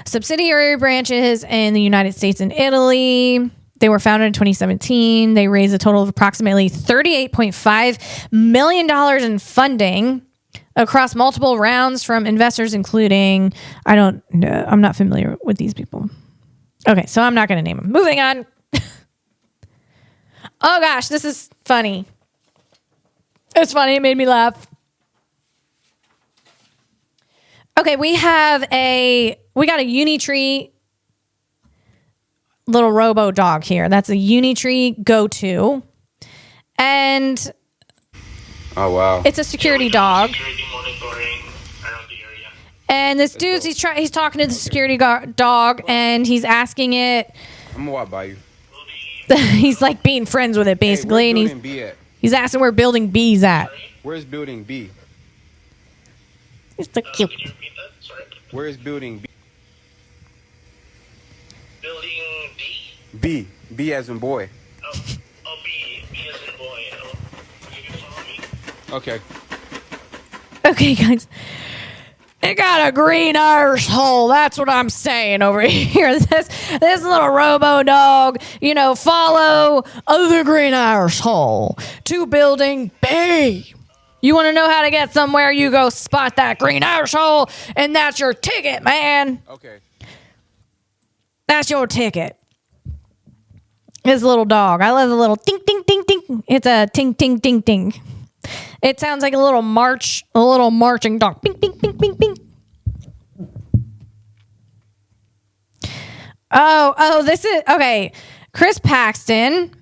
subsidiary branches in the United States and Italy. They were founded in 2017. They raised a total of approximately $38.5 million in funding across multiple rounds from investors, including, I don't know, I'm not familiar with these people. Okay, so I'm not going to name them. Moving on. Oh gosh, this is funny. It's funny. It made me laugh. Okay, we got a Unitree little robo dog here. That's a Unitree Go-To. And oh wow, it's a security dog. And this dude's he's talking to the security dog, and he's asking it. I'm gonna walk by you. He's like being friends with it basically, hey, and he's asking where building B's at. Where's building B? It's so cute. Where's building B? Building B? B as in boy. Oh, B as in boy. Oh, you can follow me? Okay. Okay, guys. It got a green arsehole. That's what I'm saying over here. This little robo dog, follow the green arsehole to building B. You want to know how to get somewhere? You go spot that green arsehole, and that's your ticket, man. Okay. That's your ticket. This little dog. I love the little ting, ting, ting, ting. It's a ting, ting, ting, ting. It sounds like a little marching dog. Ping, ping, ping, ping, ping. Oh, this is, okay. Chris Paxton,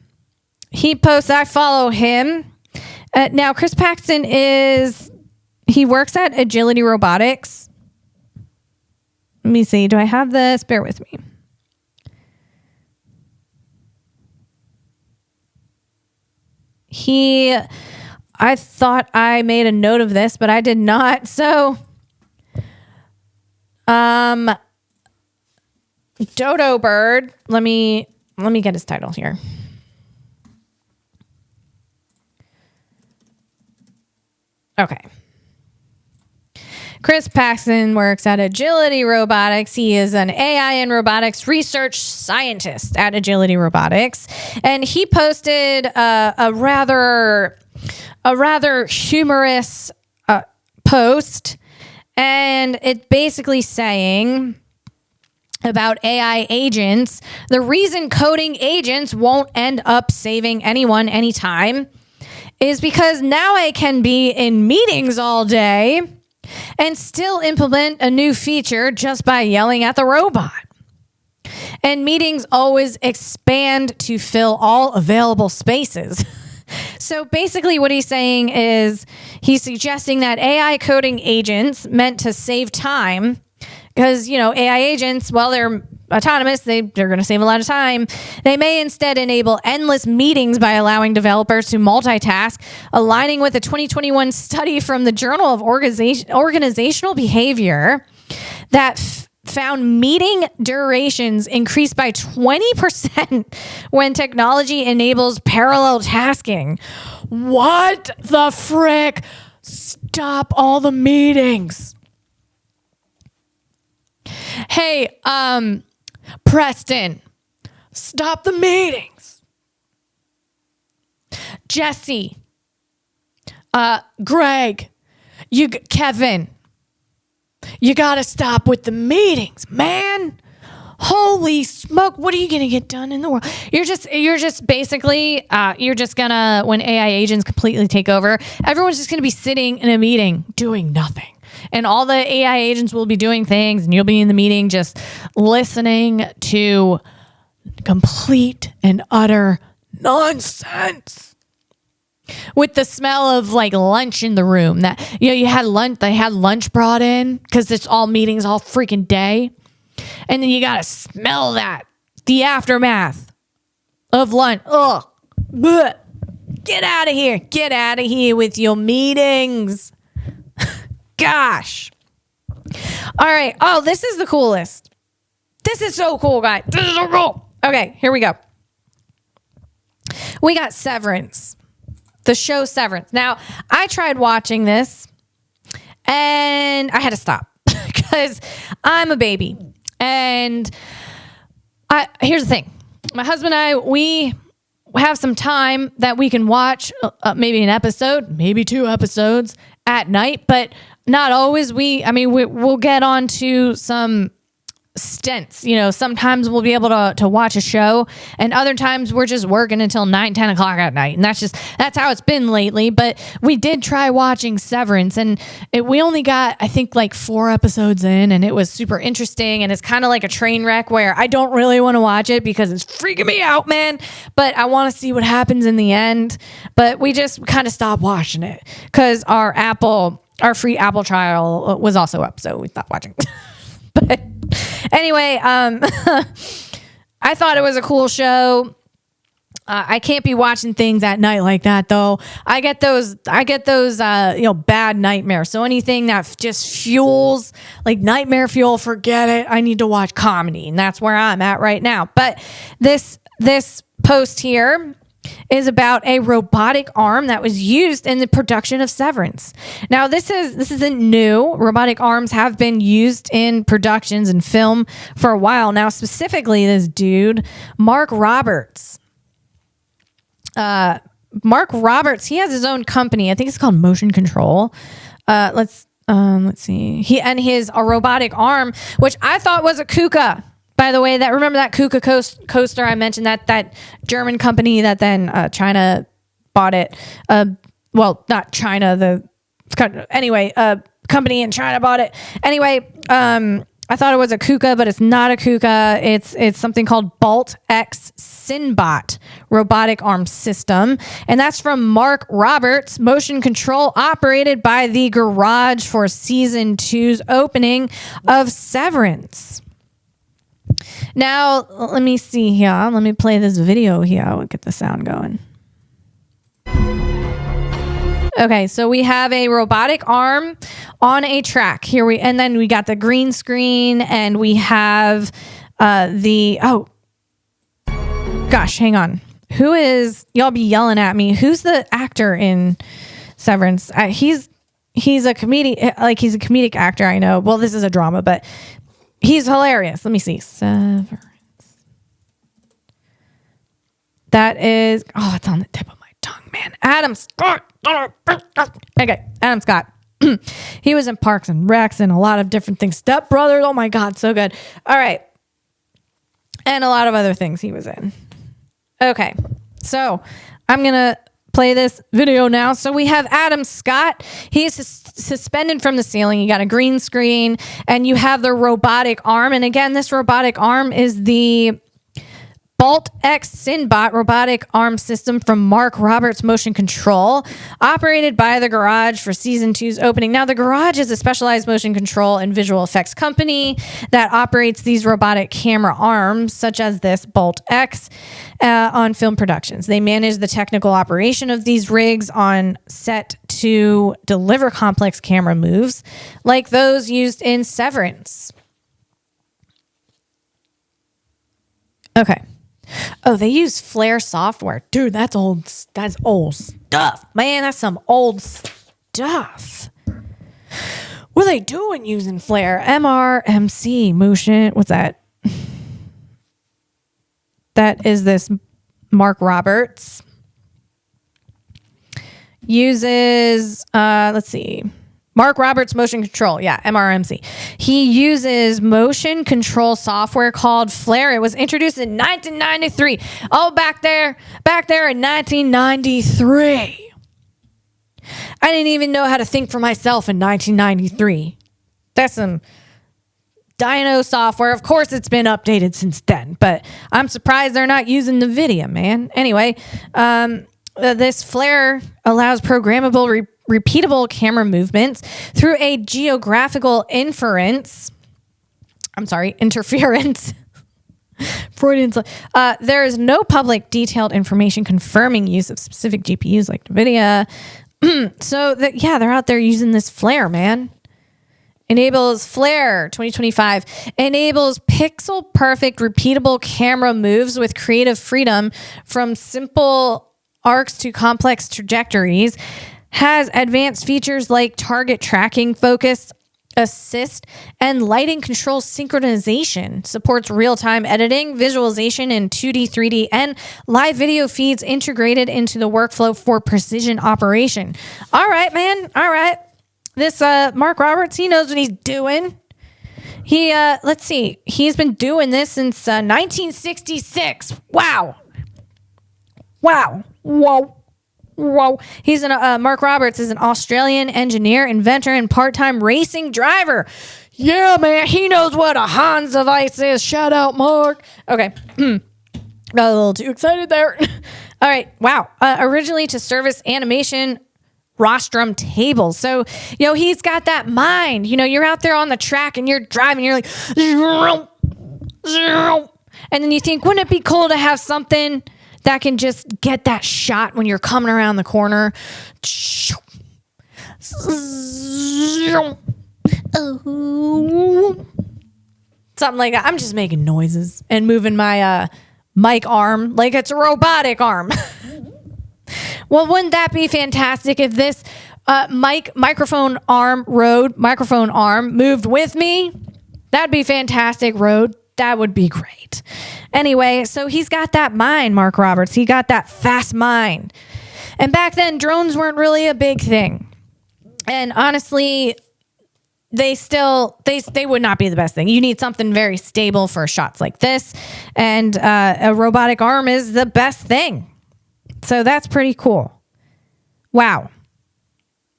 he posts, I follow him. Now, Chris Paxton he works at Agility Robotics. Let me see. Do I have this? Bear with me. I thought I made a note of this, but I did not. So, Dodo Bird. Let me get his title here. Okay. Chris Paxton works at Agility Robotics. He is an AI and robotics research scientist at Agility Robotics, and he posted a rather humorous post, and it's basically saying about AI agents. The reason coding agents won't end up saving anyone anytime is because now I can be in meetings all day and still implement a new feature just by yelling at the robot. And meetings always expand to fill all available spaces. So basically what he's saying is he's suggesting that AI coding agents meant to save time, because, AI agents, while they're autonomous, they're going to save a lot of time. They may instead enable endless meetings by allowing developers to multitask, aligning with a 2021 study from the Journal of Organizational Behavior that found meeting durations increased by 20% when technology enables parallel tasking. What the frick? Stop all the meetings. Hey, Preston, stop the meetings. Jesse, Greg, Kevin, you gotta stop with the meetings, man. Holy smoke, what are you gonna get done in the world? You're just basically, you're just gonna, when AI agents completely take over, everyone's just gonna be sitting in a meeting doing nothing. And all the AI agents will be doing things, and you'll be in the meeting just listening to complete and utter nonsense. With the smell of like lunch in the room, that you had lunch, they had lunch brought in because it's all meetings all freaking day. And then you got to smell that, the aftermath of lunch. Ugh. Blech. Get out of here. Get out of here with your meetings. Gosh. All right. Oh, this is the coolest. This is so cool, guys. This is so cool. Okay, here we go. We got Severance. The show Severance. Now, I tried watching this and I had to stop because I'm a baby. And here's the thing. My husband and I, we have some time that we can watch maybe an episode, maybe 2 episodes at night, but not always. We'll get on to some stints. Sometimes we'll be able to watch a show, and other times we're just working until 9-10 o'clock at night, and that's how it's been lately. But we did try watching Severance, and we only got, I think, like 4 episodes in, and it was super interesting, and it's kind of like a train wreck where I don't really want to watch it because it's freaking me out, man, but I want to see what happens in the end. But we just kind of stopped watching it because our free Apple trial was also up, so we stopped watching. But anyway, I thought it was a cool show. I can't be watching things at night like that, though. I get those bad nightmares. So anything that just fuels like nightmare fuel, forget it. I need to watch comedy, and that's where I'm at right now. But this post here is about a robotic arm that was used in the production of Severance. Now, this isn't new. Robotic arms have been used in productions and film for a while now. Specifically, this dude, Mark Roberts. Mark Roberts, he has his own company. I think it's called Motion Control. Let's see. His robotic arm, which I thought was a KUKA. By the way, remember that KUKA coaster I mentioned, that German company that then China bought it. Well, not China, company in China bought it. Anyway, I thought it was a KUKA, but it's not a KUKA. It's something called Bolt X Sinbot robotic arm system. And that's from Mark Roberts, Motion Control, operated by the garage for season 2's opening of Severance. Now, let me see here. Let me play this video here. I'll get the sound going. Okay, so we have a robotic arm on a track and then we got the green screen, and we have hang on. Y'all be yelling at me. Who's the actor in Severance? He's he's a comedic actor. I know. Well, this is a drama, but he's hilarious. Let me see. Severance. That is, it's on the tip of my tongue, man. Adam Scott. Okay, Adam Scott. He was in Parks and Recs and a lot of different things. Step Brothers. Oh my God, so good. All right. And a lot of other things he was in. Okay, so I'm going to play this video now. So we have Adam Scott. He's suspended from the ceiling. You got a green screen and you have the robotic arm. And again, this robotic arm is the Bolt X Sinbot robotic arm system from Mark Roberts Motion Control, operated by The Garage for season 2's opening. Now, The Garage is a specialized motion control and visual effects company that operates these robotic camera arms, such as this Bolt X, on film productions. They manage the technical operation of these rigs on set to deliver complex camera moves, like those used in Severance. Okay. Oh, they use Flare software. Dude, that's old stuff. Man, that's some old stuff. What are they doing using Flare? MRMC motion. What's that? That is this Mark Roberts. Uses, let's see. Mark Roberts Motion Control. Yeah, MRMC. He uses motion control software called Flare. It was introduced in 1993. Oh, back there in 1993. I didn't even know how to think for myself in 1993. That's some Dino software. Of course, it's been updated since then, but I'm surprised they're not using NVIDIA, man. Anyway, this Flare allows programmable repeatable camera movements through a geographical interference. Freudian. There is no public detailed information confirming use of specific GPUs like NVIDIA. So they're out there using this Flare, man. Enables Flare 2025 enables pixel perfect repeatable camera moves with creative freedom from simple arcs to complex trajectories. Has advanced features like target tracking, focus, assist, and lighting control synchronization. Supports real-time editing, visualization in 2D, 3D, and live video feeds integrated into the workflow for precision operation. All right, man. All right. This Mark Roberts, he knows what he's doing. Let's see. He's been doing this since 1966. Wow. Whoa. He's Mark Roberts is an Australian engineer, inventor, and part-time racing driver. Yeah, man, he knows what a Hans device is. Shout out, Mark. Okay. Got a little too excited there. All right. Wow. Originally to service animation rostrum tables. So, he's got that mind. You're out there on the track and you're driving. You're like, and then you think, wouldn't it be cool to have something that can just get that shot when you're coming around the corner? Something like that. I'm just making noises and moving my mic arm like it's a robotic arm. Well, wouldn't that be fantastic if this microphone arm moved with me? That'd be fantastic, Rode. That would be great. Anyway, so he's got that mind, Mark Roberts. He got that fast mind. And back then, drones weren't really a big thing. And honestly, they would not be the best thing. You need something very stable for shots like this. And a robotic arm is the best thing. So that's pretty cool. Wow.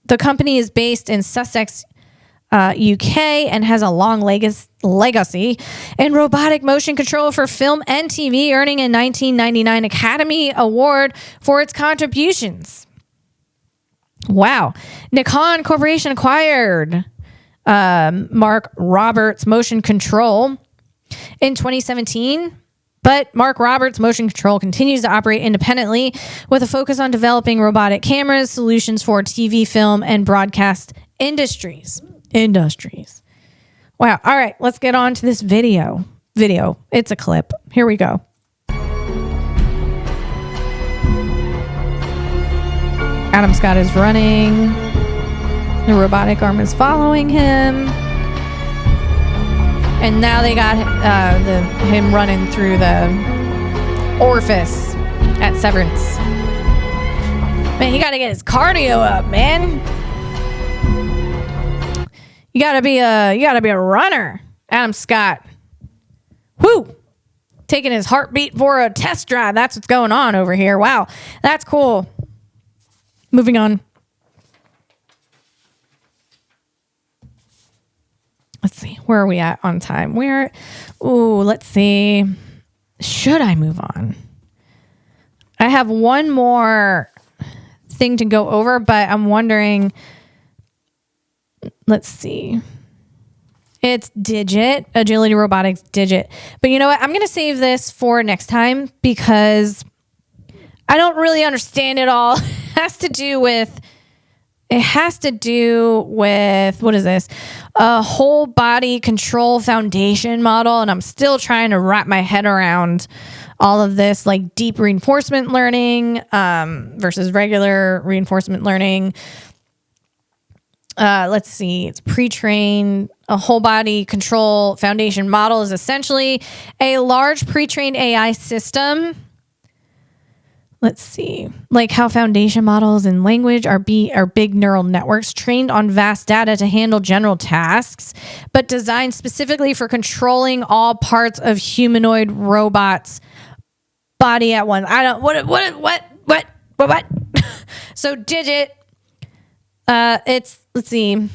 The company is based in Sussex, UK, and has a long legacy in robotic motion control for film and TV, earning a 1999 Academy Award for its contributions. Wow. Nikon Corporation acquired Mark Roberts Motion Control in 2017. But Mark Roberts Motion Control continues to operate independently with a focus on developing robotic cameras, solutions for TV, film, and broadcast industries. Wow. All right, let's get on to this video. It's a clip. Here we go. Adam Scott is running. The robotic arm is following him. And now they got him running through the orifice at Severance. Man, he got to get his cardio up, man. You gotta be a runner, Adam Scott. Whoo! Taking his heartbeat for a test drive. That's what's going on over here. Wow, that's cool. Moving on. Let's see. Where are we at on time? Let's see. Should I move on? I have one more thing to go over, but I'm wondering. Let's see. It's Digit, Agility Robotics Digit. But you know what? I'm going to save this for next time because I don't really understand it all. It has to do with, what is this? A whole body control foundation model. And I'm still trying to wrap my head around all of this, like deep reinforcement learning versus regular reinforcement learning. Let's see. It's pre-trained. A whole body control foundation model is essentially a large pre-trained AI system. Let's see. Like how foundation models in language are big neural networks trained on vast data to handle general tasks, but designed specifically for controlling all parts of humanoid robots' body at once. What? So Digit. Let's see.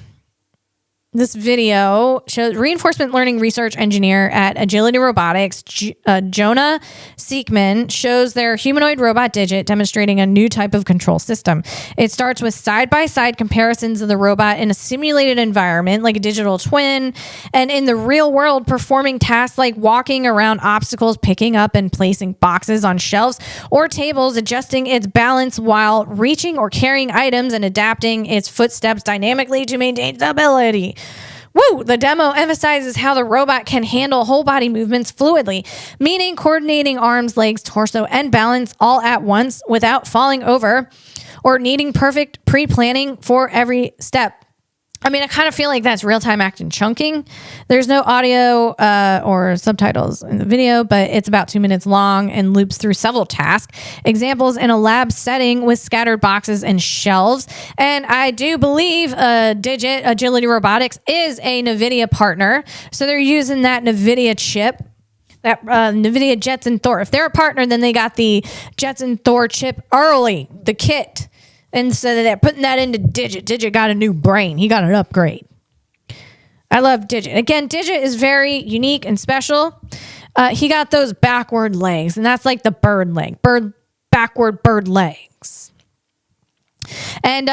This video shows reinforcement learning research engineer at Agility Robotics, Jonah Seekman, shows their humanoid robot Digit demonstrating a new type of control system. It starts with side-by-side comparisons of the robot in a simulated environment, like a digital twin, and in the real world, performing tasks like walking around obstacles, picking up and placing boxes on shelves or tables, adjusting its balance while reaching or carrying items, and adapting its footsteps dynamically to maintain stability. Woo! The demo emphasizes how the robot can handle whole body movements fluidly, meaning coordinating arms, legs, torso, and balance all at once without falling over or needing perfect pre-planning for every step. I mean, I kind of feel like that's real-time action chunking. There's no audio or subtitles in the video, but it's about 2 minutes long and loops through several tasks. Examples in a lab setting with scattered boxes and shelves. And I do believe Digit, Agility Robotics, is a NVIDIA partner. So they're using that NVIDIA chip. That NVIDIA Jetson Thor. If they're a partner, then they got the Jetson Thor chip early, the kit. And so they're putting that into Digit. Digit got a new brain. He got an upgrade. I love Digit. Again, Digit is very unique and special. He got those backward legs, and that's like the bird leg. Backward bird legs. And,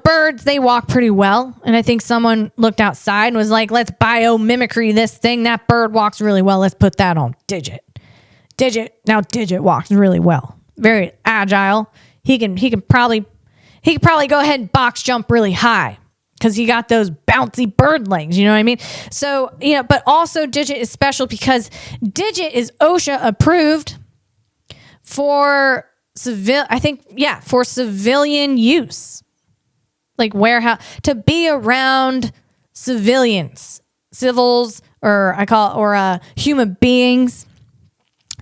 birds, they walk pretty well. And I think someone looked outside and was like, let's biomimicry this thing. That bird walks really well. Let's put that on Digit. Now Digit walks really well. Very agile. He could probably go ahead and box jump really high because he got those bouncy bird legs. You know what I mean? So, but also Digit is special because Digit is OSHA approved for for civilian use, like warehouse, to be around civilians, civils, or human beings.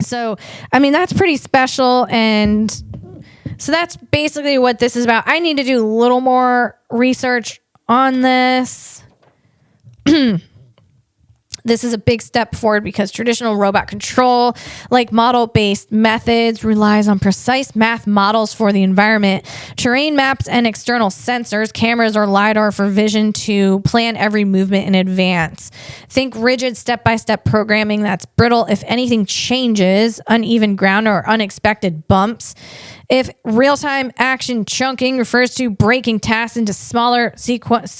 So, I mean, that's pretty special. And so that's basically what this is about. I need to do a little more research on this. This is a big step forward because traditional robot control, like model-based methods, relies on precise math models for the environment, terrain maps, and external sensors, cameras, or LiDAR for vision to plan every movement in advance. Think rigid step-by-step programming that's brittle if anything changes, uneven ground, or unexpected bumps. If real-time action chunking refers to breaking tasks into smaller sequential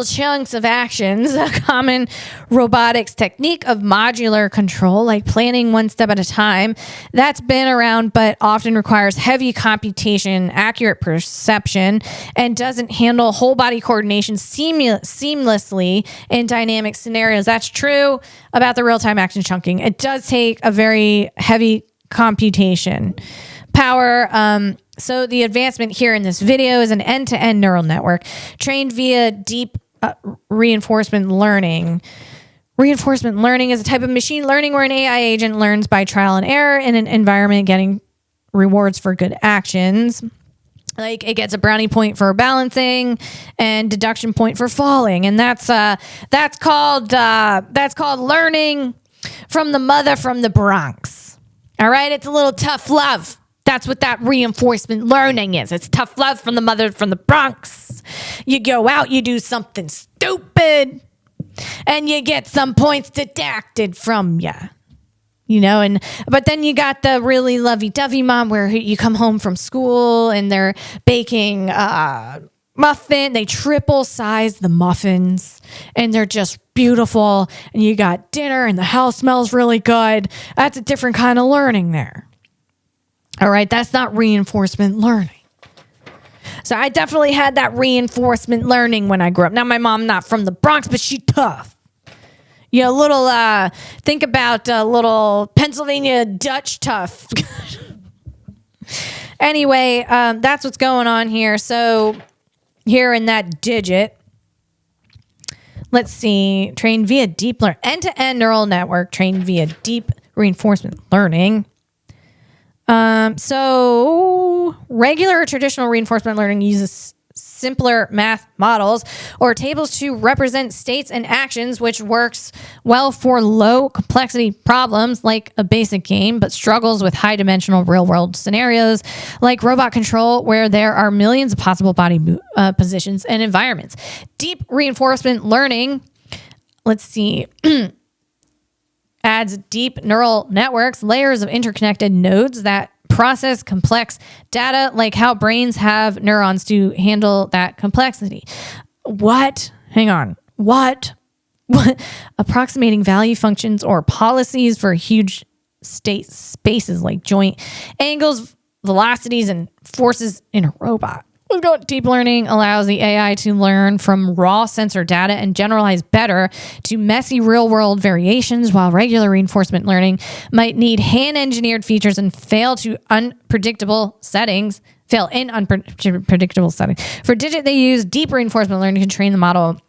chunks of actions, a common robotics technique of modular control, like planning one step at a time, that's been around but often requires heavy computation, accurate perception, and doesn't handle whole body coordination seamlessly in dynamic scenarios. That's true about the real-time action chunking. It does take a very heavy computation. power. So the advancement here in this video is an end-to-end neural network trained via deep reinforcement learning. Reinforcement learning is a type of machine learning where an AI agent learns by trial and error in an environment, getting rewards for good actions. Like it gets a brownie point for balancing and deduction point for falling, and that's called learning from the mother from the Bronx. All right, it's a little tough love. That's what that reinforcement learning is. It's tough love from the mother from the Bronx. You go out, you do something stupid, and you get some points deducted from you. You know, but then you got the really lovey-dovey mom where you come home from school and they're baking muffin. They triple size the muffins and they're just beautiful. And you got dinner and the house smells really good. That's a different kind of learning there. All right, that's not reinforcement learning. So I definitely had that reinforcement learning when I grew up. Now my mom not from the Bronx, but she tough. You know, think about little Pennsylvania Dutch tough. Anyway, that's what's going on here. So here in that digit, let's see, trained via deep learning, end-to-end neural network trained via deep reinforcement learning. So regular or traditional reinforcement learning uses simpler math models or tables to represent states and actions, which works well for low complexity problems like a basic game, but struggles with high dimensional real world scenarios like robot control, where there are millions of possible body positions and environments. Deep reinforcement learning, let's see, adds deep neural networks, layers of interconnected nodes that process complex data, like how brains have neurons to handle that complexity. What? Hang on. What? Approximating value functions or policies for huge state spaces like joint angles, velocities, and forces in a robot. Deep learning allows the AI to learn from raw sensor data and generalize better to messy real-world variations, while regular reinforcement learning might need hand-engineered features and fail in unpredictable settings. For digit, they use deep reinforcement learning to train the model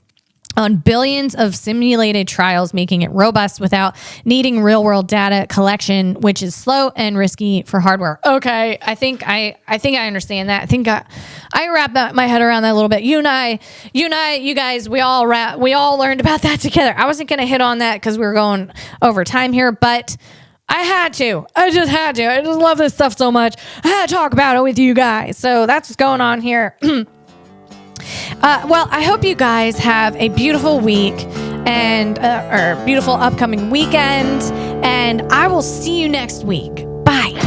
on billions of simulated trials, making it robust without needing real-world data collection, which is slow and risky for hardware. Okay, I think I understand that. I think I wrapped my head around that a little bit. You guys, we all learned about that together. I wasn't going to hit on that because we were going over time here, but I had to. I just had to. I just love this stuff so much. I had to talk about it with you guys. So that's what's going on here. Well, I hope you guys have a beautiful week and or beautiful upcoming weekend, and I will see you next week. Bye.